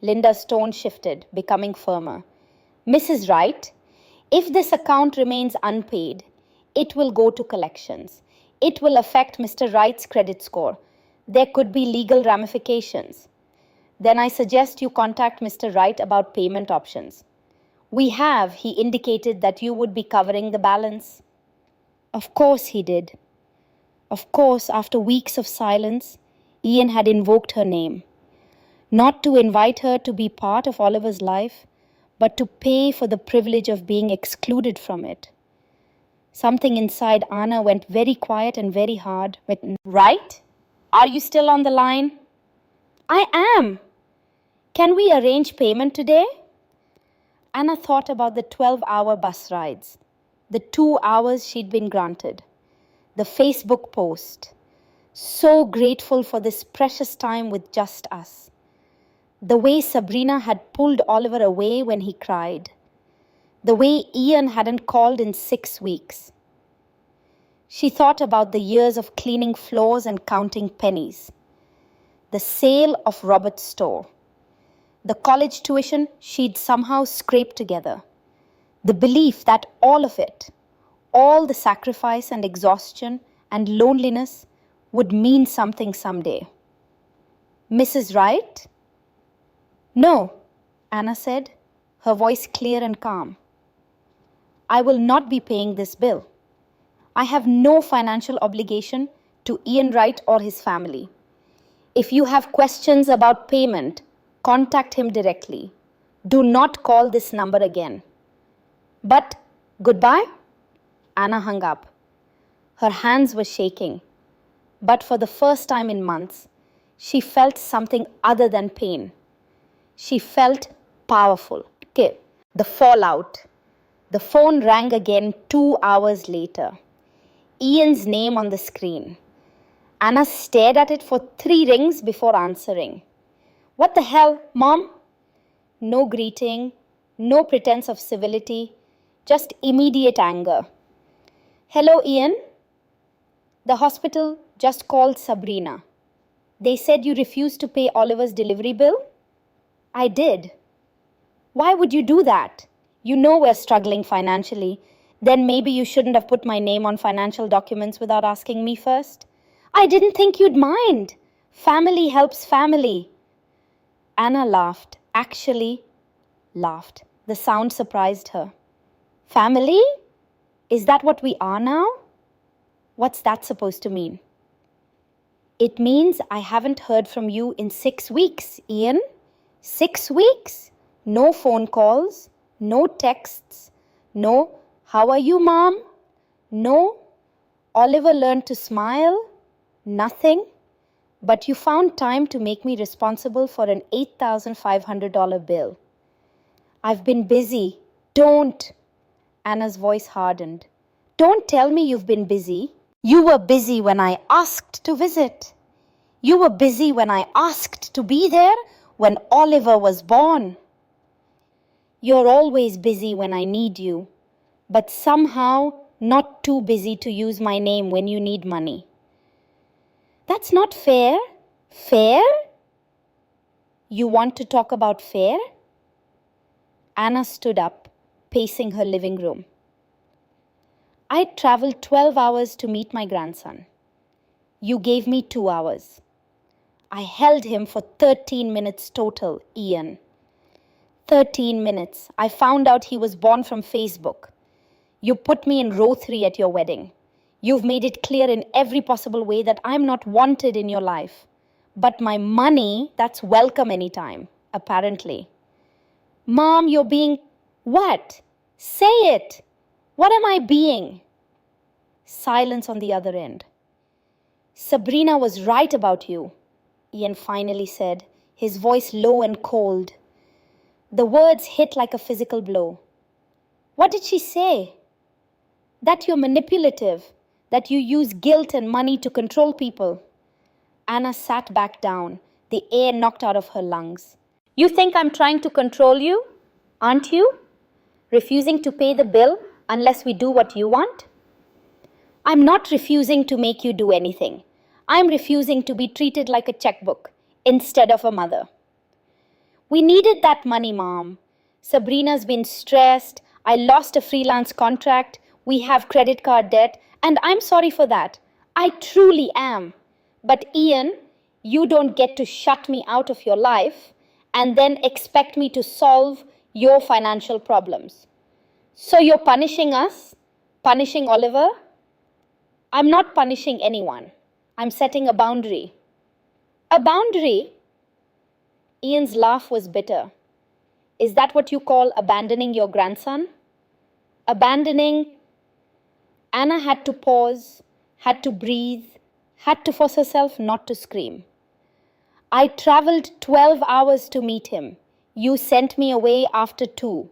Linda's tone shifted, becoming firmer. Mrs. Wright, if this account remains unpaid, it will go to collections. It will affect Mr. Wright's credit score. There could be legal ramifications. Then I suggest you contact Mr. Wright about payment options. He indicated that you would be covering the balance. Of course he did. Of course, after weeks of silence, Ian had invoked her name. Not to invite her to be part of Oliver's life, but to pay for the privilege of being excluded from it. Something inside Anna went very quiet and very hard. Right? Are you still on the line? I am. Can we arrange payment today? Anna thought about the 12-hour bus rides, the 2 hours she'd been granted, the Facebook post. So grateful for this precious time with just us. The way Sabrina had pulled Oliver away when he cried. The way Ian hadn't called in 6 weeks. She thought about the years of cleaning floors and counting pennies. The sale of Robert's store. The college tuition she'd somehow scraped together. The belief that all of it, all the sacrifice and exhaustion and loneliness would mean something someday. Mrs. Wright? No, Anna said, her voice clear and calm. I will not be paying this bill. I have no financial obligation to Ian Wright or his family. If you have questions about payment, contact him directly. Do not call this number again. But goodbye? Anna hung up. Her hands were shaking. But for the first time in months, she felt something other than pain. She felt powerful. Okay, the fallout. The phone rang again 2 hours later. Ian's name on the screen. Anna stared at it for 3 rings before answering. What the hell, Mom? No greeting, no pretense of civility, just immediate anger. Hello, Ian. The hospital just called Sabrina. They said you refused to pay Oliver's delivery bill? I did. Why would you do that? You know we're struggling financially. Then maybe you shouldn't have put my name on financial documents without asking me first. I didn't think you'd mind. Family helps family. Anna laughed, actually laughed. The sound surprised her. Family? Is that what we are now? What's that supposed to mean? It means I haven't heard from you in 6 weeks, Ian. 6 weeks? No phone calls, No texts. No, how are you, Mom? No, Oliver learned to smile. Nothing. But you found time to make me responsible for an $8,500 bill. I've been busy. Don't. Anna's voice hardened. Don't tell me you've been busy. You were busy when I asked to visit. You were busy when I asked to be there when Oliver was born. You're always busy when I need you, but somehow not too busy to use my name when you need money. That's not fair. Fair? You want to talk about fair? Anna stood up, pacing her living room. I traveled 12 hours to meet my grandson. You gave me 2 hours. I held him for 13 minutes total, Ian. 13 minutes. I found out he was born from Facebook. You put me in row 3 at your wedding. You've made it clear in every possible way that I'm not wanted in your life. But my money, that's welcome anytime, apparently. Mom, you're being... What? Say it. What am I being? Silence on the other end. Sabrina was right about you, Ian finally said, his voice low and cold. The words hit like a physical blow. What did she say? That you're manipulative, that you use guilt and money to control people. Anna sat back down, the air knocked out of her lungs. You think I'm trying to control you? Aren't you? Refusing to pay the bill unless we do what you want? I'm not refusing to make you do anything. I'm refusing to be treated like a checkbook instead of a mother. We needed that money, Mom. Sabrina's been stressed. I lost a freelance contract. We have credit card debt. And I'm sorry for that. I truly am. But Ian, you don't get to shut me out of your life and then expect me to solve your financial problems. So you're punishing us? Punishing Oliver? I'm not punishing anyone. I'm setting a boundary. A boundary? Ian's laugh was bitter. Is that what you call abandoning your grandson? Abandoning? Anna had to pause, had to breathe, had to force herself not to scream. I traveled 12 hours to meet him. You sent me away after 2.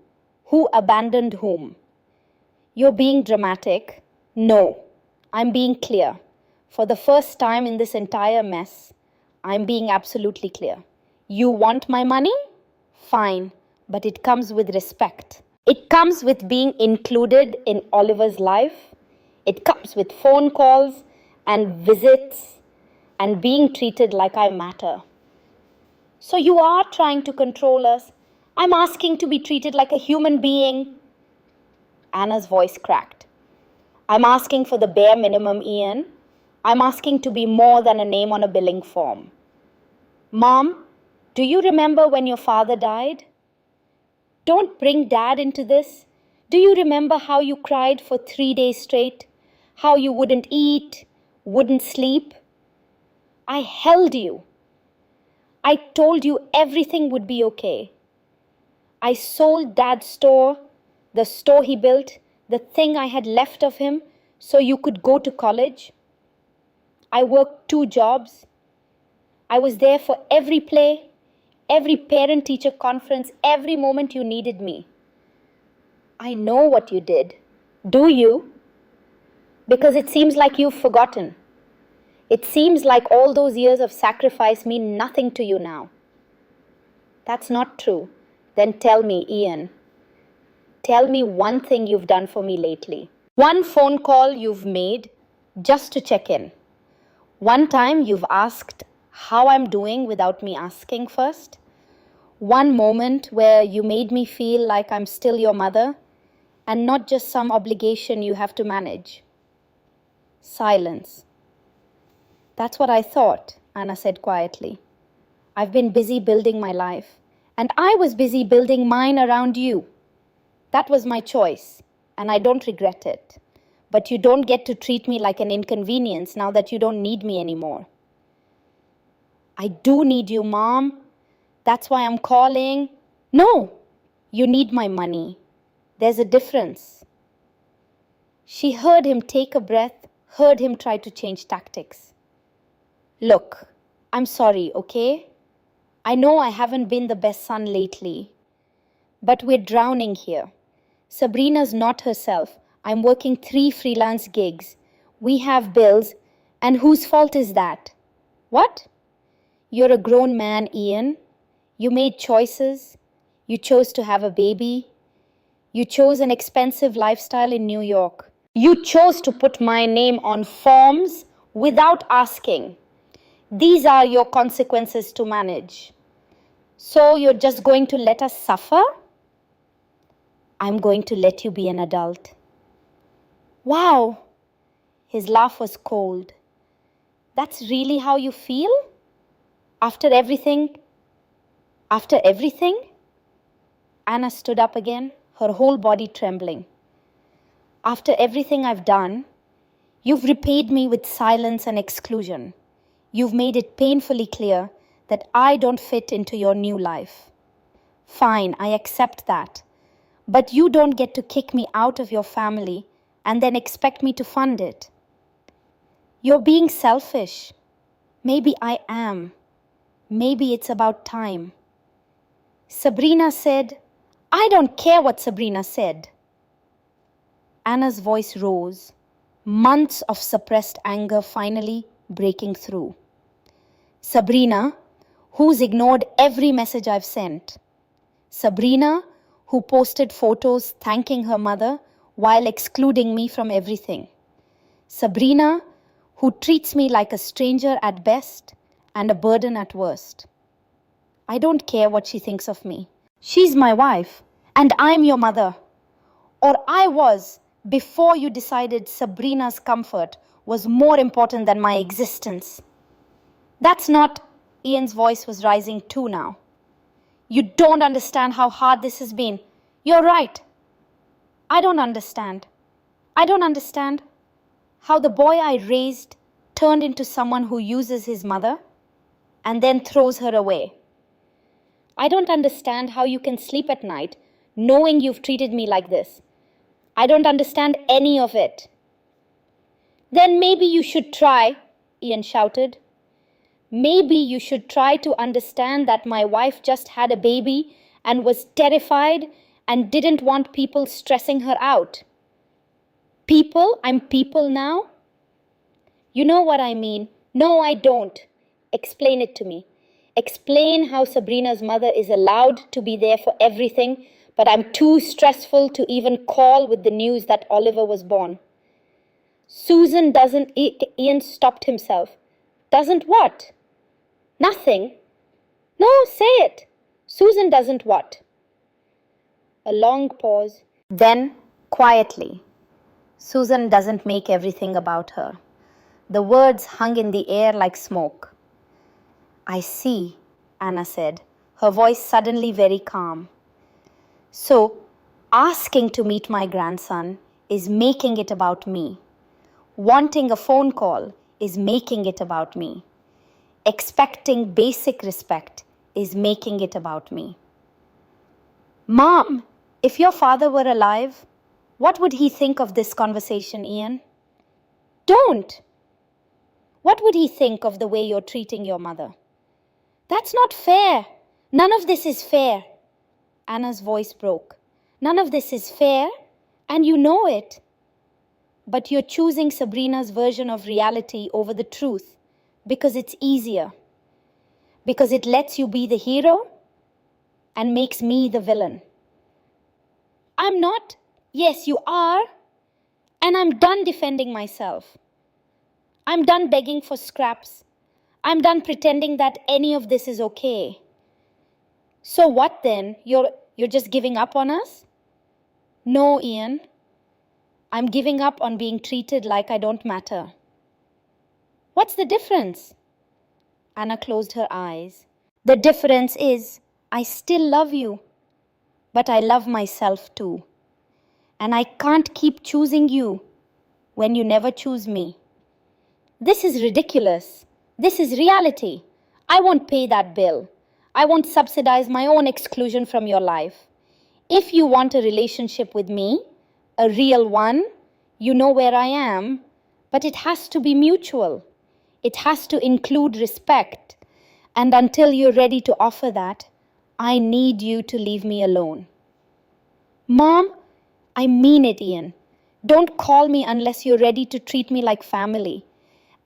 Who abandoned whom? You're being dramatic. No, I'm being clear. For the first time in this entire mess, I'm being absolutely clear. You want my money? Fine, but it comes with respect. It comes with being included in Oliver's life. It comes with phone calls and visits and being treated like I matter. So you are trying to control us. I'm asking to be treated like a human being. Anna's voice cracked. I'm asking for the bare minimum, Ian. I'm asking to be more than a name on a billing form. Mom, do you remember when your father died? Don't bring Dad into this. Do you remember how you cried for 3 days straight? How you wouldn't eat, wouldn't sleep? I held you. I told you everything would be okay. I sold Dad's store, the store he built, the thing I had left of him, so you could go to college. I worked 2 jobs. I was there for every play, every parent-teacher conference, every moment you needed me. I know what you did. Do you? Because it seems like you've forgotten. It seems like all those years of sacrifice mean nothing to you now. That's not true. Then tell me, Ian. Tell me one thing you've done for me lately. One phone call you've made just to check in. One time you've asked how I'm doing without me asking first. One moment where you made me feel like I'm still your mother and not just some obligation you have to manage. Silence. That's what I thought, Anna said quietly. I've been busy building my life, and I was busy building mine around you. That was my choice, and I don't regret it. But you don't get to treat me like an inconvenience now that you don't need me anymore. I do need you, Mom. That's why I'm calling. No, you need my money. There's a difference. She heard him take a breath, heard him try to change tactics. Look, I'm sorry, okay? I know I haven't been the best son lately, but we're drowning here. Sabrina's not herself. I'm working 3 freelance gigs. We have bills, and whose fault is that? What? You're a grown man, Ian. You made choices. You chose to have a baby. You chose an expensive lifestyle in New York. You chose to put my name on forms without asking. These are your consequences to manage. So you're just going to let us suffer? I'm going to let you be an adult. Wow! His laugh was cold. That's really how you feel? After everything? After everything? Anna stood up again, her whole body trembling. After everything I've done, you've repaid me with silence and exclusion. You've made it painfully clear that I don't fit into your new life. Fine, I accept that. But you don't get to kick me out of your family and then expect me to fund it. You're being selfish. Maybe I am. Maybe it's about time. Sabrina said, I don't care what Sabrina said. Anna's voice rose, months of suppressed anger finally breaking through. Sabrina, who's ignored every message I've sent. Sabrina, who posted photos thanking her mother while excluding me from everything. Sabrina, who treats me like a stranger at best and a burden at worst. I don't care what she thinks of me. She's my wife, and I'm your mother. Or I was before you decided Sabrina's comfort was more important than my existence. That's not... Ian's voice was rising too now. You don't understand how hard this has been. You're right. I don't understand. I don't understand how the boy I raised turned into someone who uses his mother and then throws her away. I don't understand how you can sleep at night knowing you've treated me like this. I don't understand any of it. Then maybe you should try, Ian shouted. Maybe you should try to understand that my wife just had a baby and was terrified and didn't want people stressing her out. People? I'm people now? You know what I mean. No, I don't. Explain it to me. Explain how Sabrina's mother is allowed to be there for everything, but I'm too stressful to even call with the news that Oliver was born. Susan doesn't... Ian stopped himself. Doesn't what? Nothing. No, say it. Susan doesn't what? A long pause. Then, quietly. Susan doesn't make everything about her. The words hung in the air like smoke. I see, Anna said, her voice suddenly very calm. So, asking to meet my grandson is making it about me. Wanting a phone call is making it about me. Expecting basic respect is making it about me. Mom, if your father were alive, what would he think of this conversation, Ian? Don't! What would he think of the way you're treating your mother? That's not fair. None of this is fair. Anna's voice broke. None of this is fair, and you know it. But you're choosing Sabrina's version of reality over the truth because it's easier. Because it lets you be the hero and makes me the villain. I'm not. Yes, you are. And I'm done defending myself. I'm done begging for scraps. I'm done pretending that any of this is okay. So what then? You're just giving up on us? No, Ian. I'm giving up on being treated like I don't matter. What's the difference? Anna closed her eyes. The difference is I still love you, but I love myself too. And I can't keep choosing you when you never choose me. This is ridiculous. This is reality. I won't pay that bill. I won't subsidize my own exclusion from your life. If you want a relationship with me, a real one, you know where I am, but it has to be mutual. It has to include respect. And until you're ready to offer that, I need you to leave me alone. Mom, I mean it, Ian. Don't call me unless you're ready to treat me like family.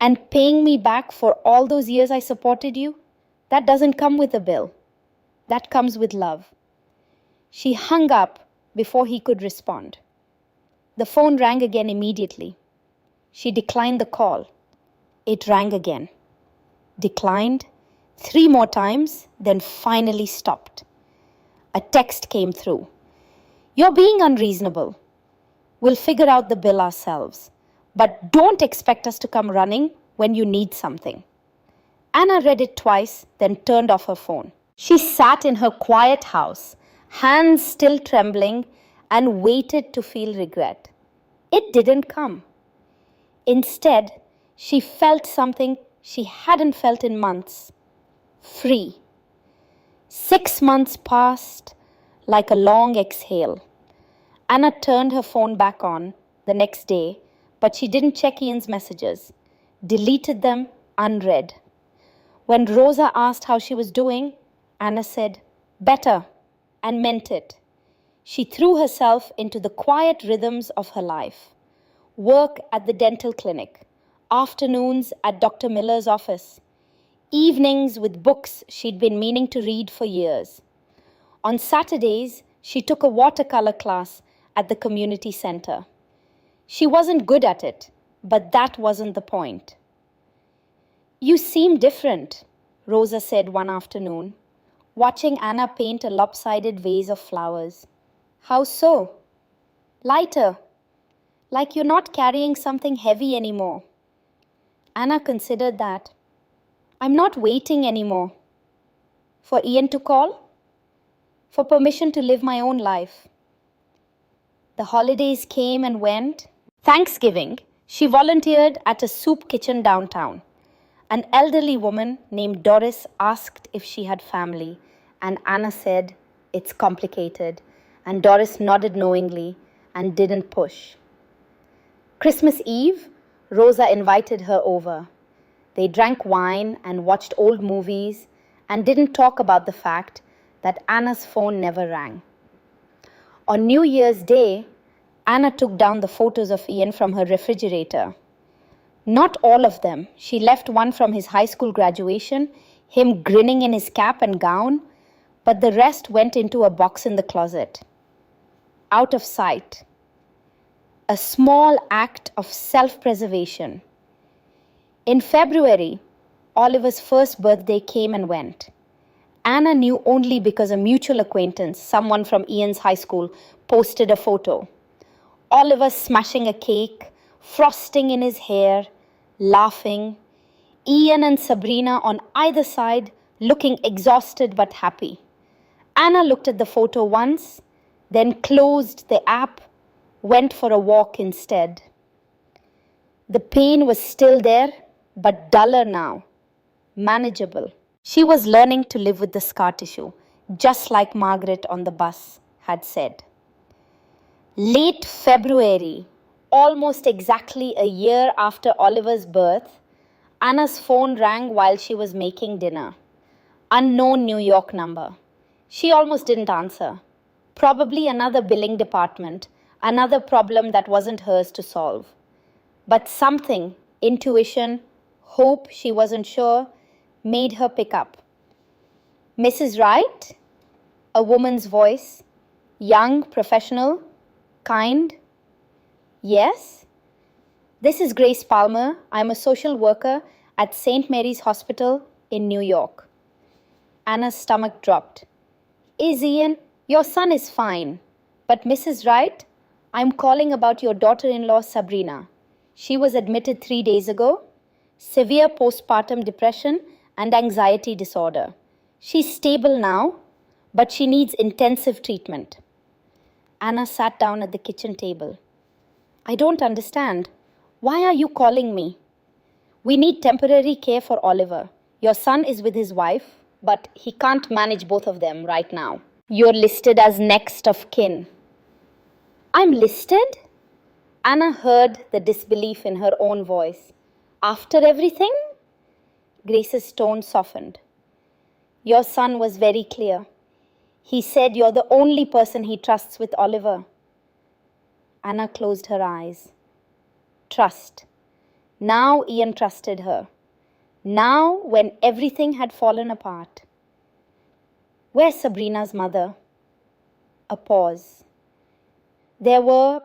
And paying me back for all those years I supported you, that doesn't come with a bill. That comes with love. She hung up before he could respond. The phone rang again immediately. She declined the call. It rang again. Declined 3 more times, then finally stopped. A text came through. You're being unreasonable. We'll figure out the bill ourselves. But don't expect us to come running when you need something. Anna read it twice, then turned off her phone. She sat in her quiet house, hands still trembling, and waited to feel regret. It didn't come. Instead, she felt something she hadn't felt in months. Free. 6 months passed like a long exhale. Anna turned her phone back on the next day, but she didn't check Ian's messages, deleted them unread. When Rosa asked how she was doing, Anna said, better, and meant it. She threw herself into the quiet rhythms of her life. Work at the dental clinic, afternoons at Dr. Miller's office, evenings with books she'd been meaning to read for years. On Saturdays, she took a watercolor class at the community center. She wasn't good at it, but that wasn't the point. You seem different, Rosa said one afternoon, watching Anna paint a lopsided vase of flowers. How so? Lighter, like you're not carrying something heavy anymore. Anna considered that. I'm not waiting anymore. For Ian to call? For permission to live my own life. The holidays came and went. Thanksgiving, she volunteered at a soup kitchen downtown. An elderly woman named Doris asked if she had family, and Anna said, it's complicated, and Doris nodded knowingly and didn't push. Christmas Eve, Rosa invited her over. They drank wine and watched old movies and didn't talk about the fact that Anna's phone never rang. On New Year's Day, Anna took down the photos of Ian from her refrigerator. Not all of them. She left one from his high school graduation, him grinning in his cap and gown, but the rest went into a box in the closet. Out of sight. A small act of self-preservation. In February, Oliver's first birthday came and went. Anna knew only because a mutual acquaintance, someone from Ian's high school, posted a photo. Oliver smashing a cake, frosting in his hair, laughing. Ian and Sabrina on either side looking exhausted but happy. Anna looked at the photo once, then closed the app, went for a walk instead. The pain was still there, but duller now, manageable. She was learning to live with the scar tissue, just like Margaret on the bus had said. Late February, almost exactly a year after Oliver's birth, Anna's phone rang while she was making dinner. Unknown New York number. She almost didn't answer. Probably another billing department, another problem that wasn't hers to solve. But something, intuition, hope, she wasn't sure, made her pick up. Mrs. Wright? A woman's voice. Young, professional, kind. Yes? This is Grace Palmer. I'm a social worker at St. Mary's Hospital in New York. Anna's stomach dropped. Is Ian? Your son is fine. But Mrs. Wright, I'm calling about your daughter-in-law Sabrina. She was admitted 3 days ago. Severe postpartum depression and anxiety disorder. She's stable now, but she needs intensive treatment. Anna sat down at the kitchen table. I don't understand. Why are you calling me? We need temporary care for Oliver. Your son is with his wife, but he can't manage both of them right now. You're listed as next of kin. I'm listed? Anna heard the disbelief in her own voice. After everything? Grace's tone softened. Your son was very clear. He said you're the only person he trusts with Oliver. Anna closed her eyes. Trust. Now Ian trusted her. Now, when everything had fallen apart. Where's Sabrina's mother? A pause. There were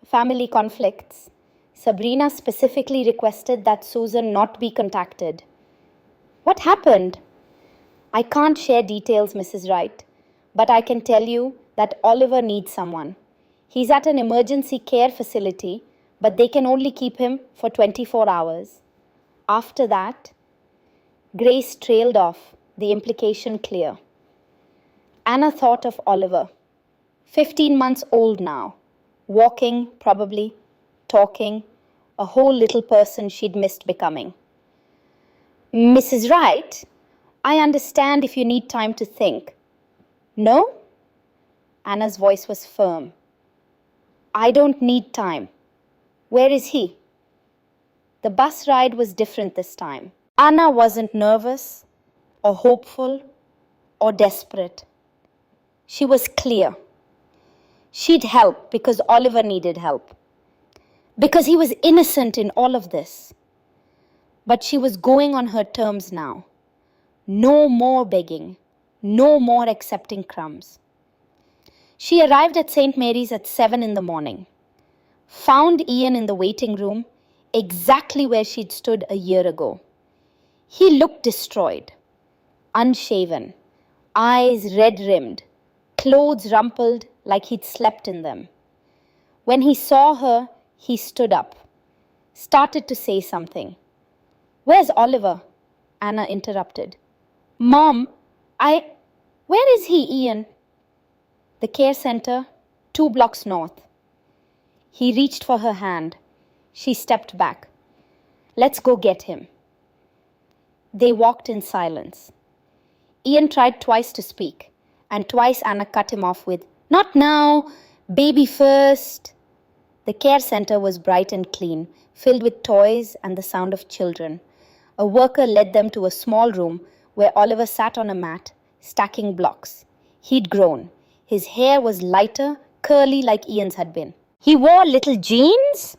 family conflicts. Sabrina specifically requested that Susan not be contacted. What happened? I can't share details, Mrs. Wright, but I can tell you that Oliver needs someone. He's at an emergency care facility, but they can only keep him for 24 hours. After that, Grace trailed off, the implication clear. Anna thought of Oliver, 15 months old now, walking, probably, talking, a whole little person she'd missed becoming. Mrs. Wright, I understand if you need time to think. No? Anna's voice was firm. I don't need time. Where is he? The bus ride was different this time. Anna wasn't nervous or hopeful or desperate. She was clear. She'd help because Oliver needed help. Because he was innocent in all of this. But she was going on her terms now. No more begging. No more accepting crumbs. She arrived at St. Mary's at 7 in the morning. Found Ian in the waiting room, exactly where she'd stood a year ago. He looked destroyed, unshaven, eyes red-rimmed, clothes rumpled like he'd slept in them. When he saw her, he stood up, started to say something. Where's Oliver? Anna interrupted. Mom, where is he, Ian? The care center, 2 blocks north. He reached for her hand. She stepped back. Let's go get him. They walked in silence. Ian tried twice to speak, and twice Anna cut him off with, Not now, baby first. The care center was bright and clean, filled with toys and the sound of children. A worker led them to a small room where Oliver sat on a mat, stacking blocks. He'd grown. His hair was lighter, curly like Ian's had been. He wore little jeans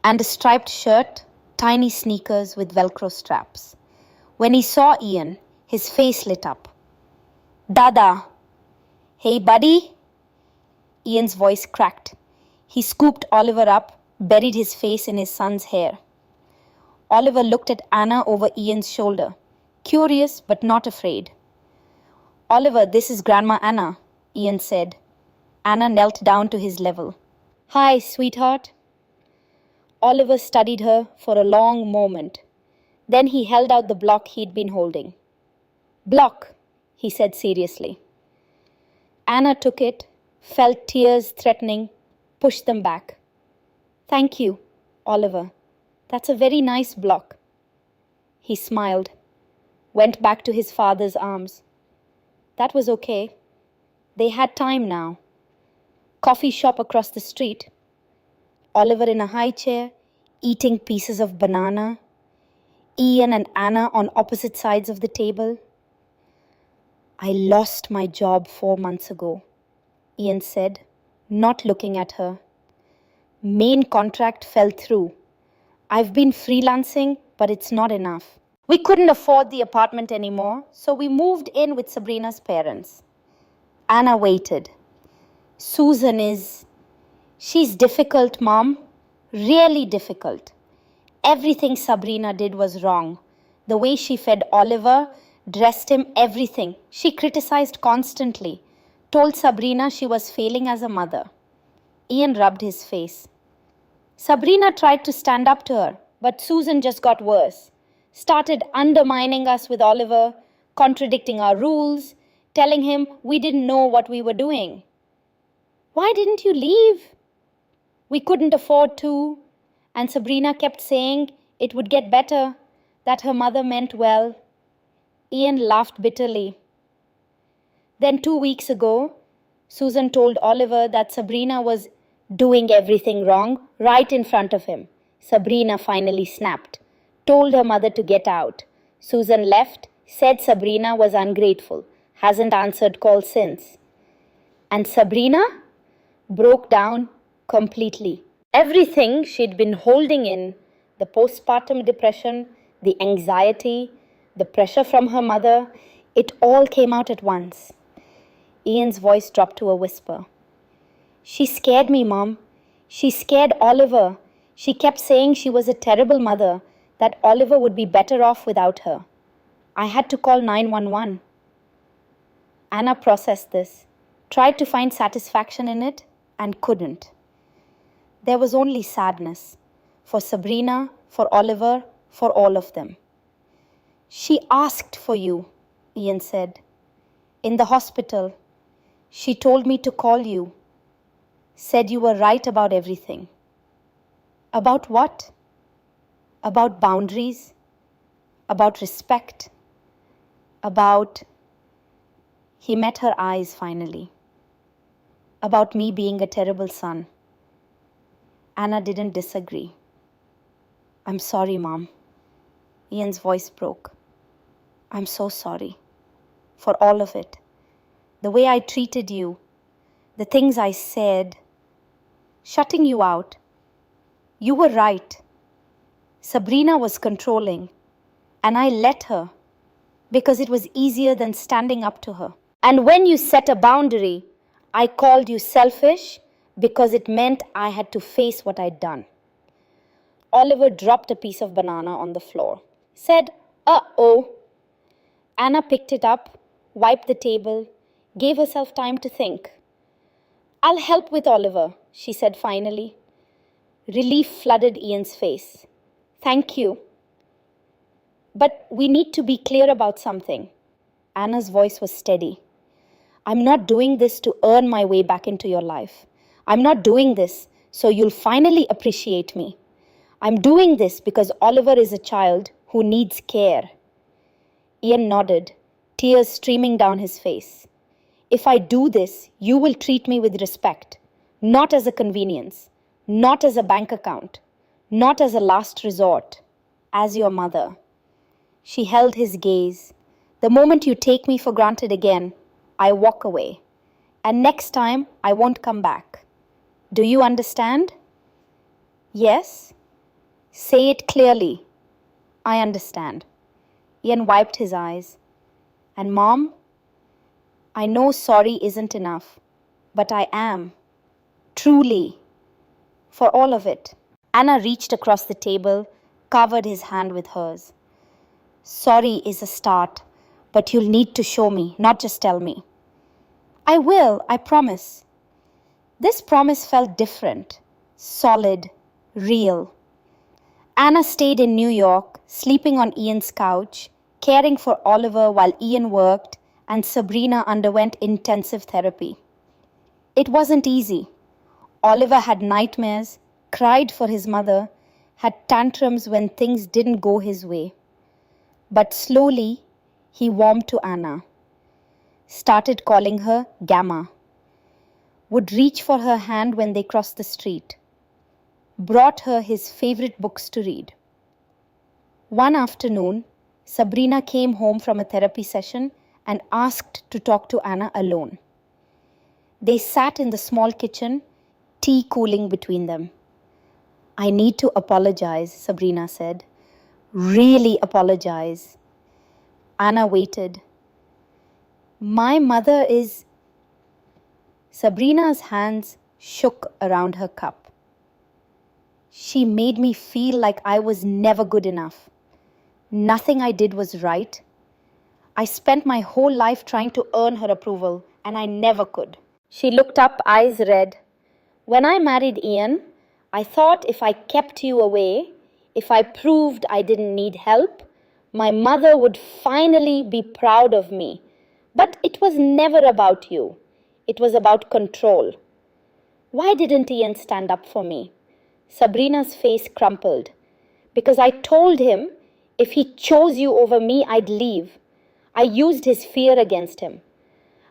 and a striped shirt, tiny sneakers with Velcro straps. When he saw Ian, his face lit up. Dada. Hey, buddy. Ian's voice cracked. He scooped Oliver up, buried his face in his son's hair. Oliver looked at Anna over Ian's shoulder, curious but not afraid. Oliver, this is Grandma Anna, Ian said. Anna knelt down to his level. Hi, sweetheart. Oliver studied her for a long moment. Then he held out the block he'd been holding. Block, he said seriously. Anna took it, felt tears threatening, pushed them back. Thank you, Oliver. That's a very nice block. He smiled, went back to his father's arms. That was okay. They had time now. Coffee shop across the street. Oliver in a high chair, eating pieces of banana. Ian and Anna on opposite sides of the table. I lost my job 4 months ago, Ian said, not looking at her. Main contract fell through. I've been freelancing, but it's not enough. We couldn't afford the apartment anymore, so we moved in with Sabrina's parents. Anna waited. She's difficult, Mom. Really difficult. Everything Sabrina did was wrong. The way she fed Oliver, dressed him, everything. She criticized constantly, told Sabrina she was failing as a mother. Ian rubbed his face. Sabrina tried to stand up to her, but Susan just got worse. Started undermining us with Oliver, contradicting our rules, telling him we didn't know what we were doing. Why didn't you leave? We couldn't afford to. And Sabrina kept saying it would get better, that her mother meant well. Ian laughed bitterly. Then 2 weeks ago, Susan told Oliver that Sabrina was doing everything wrong right in front of him. Sabrina finally snapped, told her mother to get out. Susan left, said Sabrina was ungrateful, hasn't answered calls since. And Sabrina broke down completely. Everything she'd been holding in, the postpartum depression, the anxiety, the pressure from her mother, it all came out at once. Ian's voice dropped to a whisper. She scared me, Mom. She scared Oliver. She kept saying she was a terrible mother, that Oliver would be better off without her. I had to call 911. Anna processed this, tried to find satisfaction in it, and couldn't. There was only sadness, for Sabrina, for Oliver, for all of them. She asked for you, Ian said. In the hospital, she told me to call you. Said you were right about everything. About what? About boundaries? About respect? About... He met her eyes finally. About me being a terrible son. Anna didn't disagree. I'm sorry, Mom. Ian's voice broke. I'm so sorry. For all of it. The way I treated you. The things I said. Shutting you out. You were right. Sabrina was controlling. And I let her. Because it was easier than standing up to her. And when you set a boundary, I called you selfish because it meant I had to face what I'd done. Oliver dropped a piece of banana on the floor. Said, uh-oh. Anna picked it up, wiped the table, gave herself time to think. I'll help with Oliver, she said finally. Relief flooded Ian's face. Thank you. But we need to be clear about something. Anna's voice was steady. I'm not doing this to earn my way back into your life. I'm not doing this so you'll finally appreciate me. I'm doing this because Oliver is a child who needs care. Ian nodded, tears streaming down his face. If I do this, you will treat me with respect, not as a convenience, not as a bank account, not as a last resort, as your mother. She held his gaze. The moment you take me for granted again, I walk away. And next time, I won't come back. Do you understand? Yes. Say it clearly. I understand. Ian wiped his eyes. And Mom, I know sorry isn't enough, but I am. Truly. For all of it. Anna reached across the table, covered his hand with hers. Sorry is a start, but you'll need to show me, not just tell me. I will, I promise. This promise felt different, solid, real. Anna stayed in New York, sleeping on Ian's couch, caring for Oliver while Ian worked, and Sabrina underwent intensive therapy. It wasn't easy. Oliver had nightmares, cried for his mother, had tantrums when things didn't go his way. But slowly, he warmed to Anna. Started calling her Gamma. Would reach for her hand when they crossed the street. Brought her his favorite books to read. One afternoon, Sabrina came home from a therapy session and asked to talk to Anna alone. They sat in the small kitchen, tea cooling between them. I need to apologize, Sabrina said. Really apologize. Anna waited. My mother is... Sabrina's hands shook around her cup. She made me feel like I was never good enough. Nothing I did was right. I spent my whole life trying to earn her approval, and I never could. She looked up, eyes red. When I married Ian, I thought if I kept you away, if I proved I didn't need help, my mother would finally be proud of me. But it was never about you. It was about control. Why didn't Ian stand up for me? Sabrina's face crumpled. Because I told him if he chose you over me, I'd leave. I used his fear against him.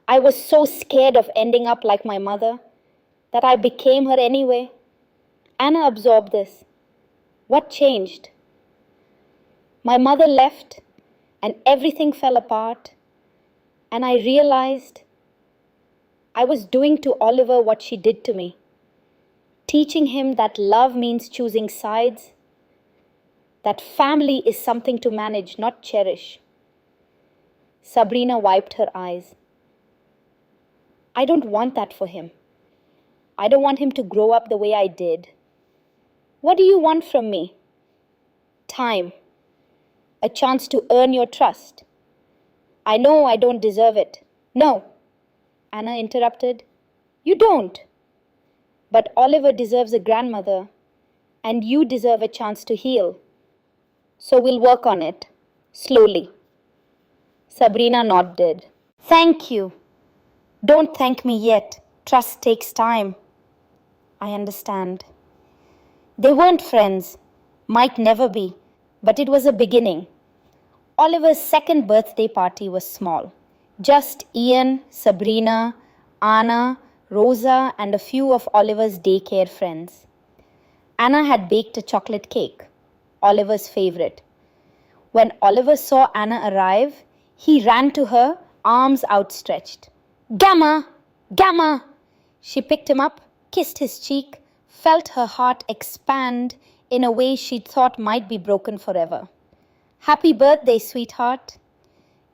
I was so scared of ending up like my mother that I became her anyway. Anna absorbed this. What changed? My mother left and everything fell apart, and I realized I was doing to Oliver what she did to me, teaching him that love means choosing sides, that family is something to manage, not cherish. Sabrina wiped her eyes. I don't want that for him. I don't want him to grow up the way I did. What do you want from me? Time. A chance to earn your trust. I know I don't deserve it. No, Anna interrupted. You don't. But Oliver deserves a grandmother, and you deserve a chance to heal. So we'll work on it, slowly. Sabrina nodded. Thank you. Don't thank me yet. Trust takes time. I understand. They weren't friends, might never be, but it was a beginning. Oliver's second birthday party was small. Just Ian, Sabrina, Anna, Rosa, and a few of Oliver's daycare friends. Anna had baked a chocolate cake, Oliver's favorite. When Oliver saw Anna arrive, he ran to her, arms outstretched. Gamma! Gamma! She picked him up, kissed his cheek, felt her heart expand in a way she'd thought might be broken forever. Happy birthday, sweetheart.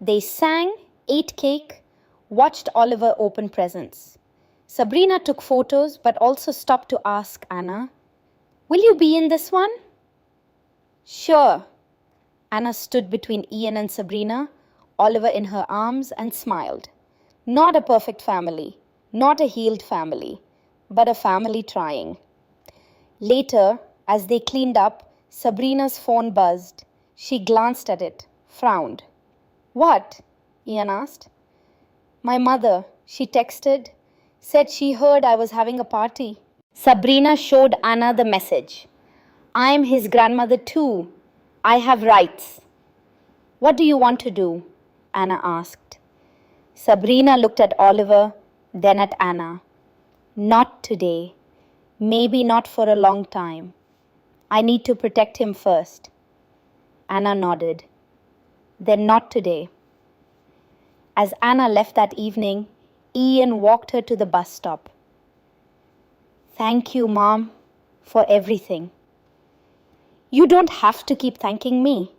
They sang, ate cake, watched Oliver open presents. Sabrina took photos but also stopped to ask Anna, Will you be in this one? Sure. Anna stood between Ian and Sabrina, Oliver in her arms, and smiled. Not a perfect family, not a healed family, but a family trying. Later, as they cleaned up, Sabrina's phone buzzed. She glanced at it, frowned. What? Ian asked. My mother, she texted, said she heard I was having a party. Sabrina showed Anna the message. I'm his grandmother too. I have rights. What do you want to do? Anna asked. Sabrina looked at Oliver, then at Anna. Not today. Maybe not for a long time. I need to protect him first. Anna nodded. Then not today. As Anna left that evening, Ian walked her to the bus stop. Thank you, Mom, for everything. You don't have to keep thanking me.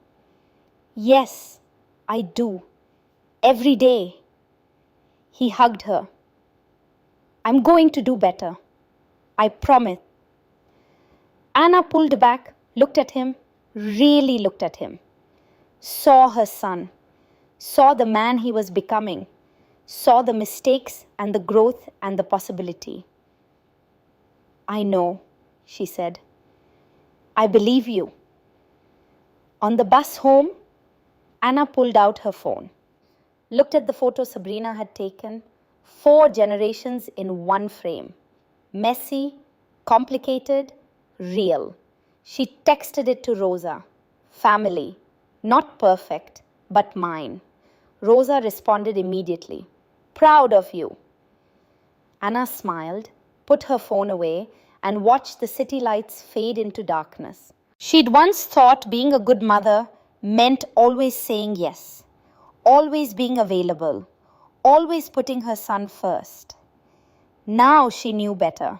Yes, I do. Every day. He hugged her. I'm going to do better. I promise. Anna pulled back, looked at him, really looked at him. Saw her son. Saw the man he was becoming. Saw the mistakes and the growth and the possibility. I know, she said. I believe you. On the bus home, Anna pulled out her phone, looked at the photo Sabrina had taken, 4 generations in one frame. Messy, complicated, real. She texted it to Rosa. Family. Not perfect, but mine. Rosa responded immediately. Proud of you. Anna smiled, put her phone away, and watched the city lights fade into darkness. She'd once thought being a good mother meant always saying yes, always being available, always putting her son first. Now she knew better.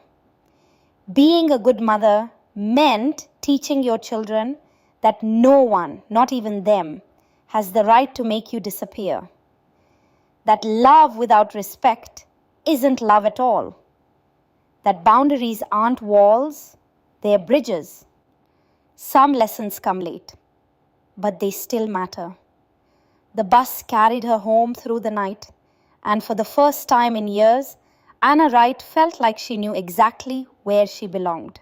Being a good mother meant teaching your children that no one, not even them, has the right to make you disappear. That love without respect isn't love at all. That boundaries aren't walls, they're bridges. Some lessons come late, but they still matter. The bus carried her home through the night, and for the first time in years, Anna Wright felt like she knew exactly where she belonged.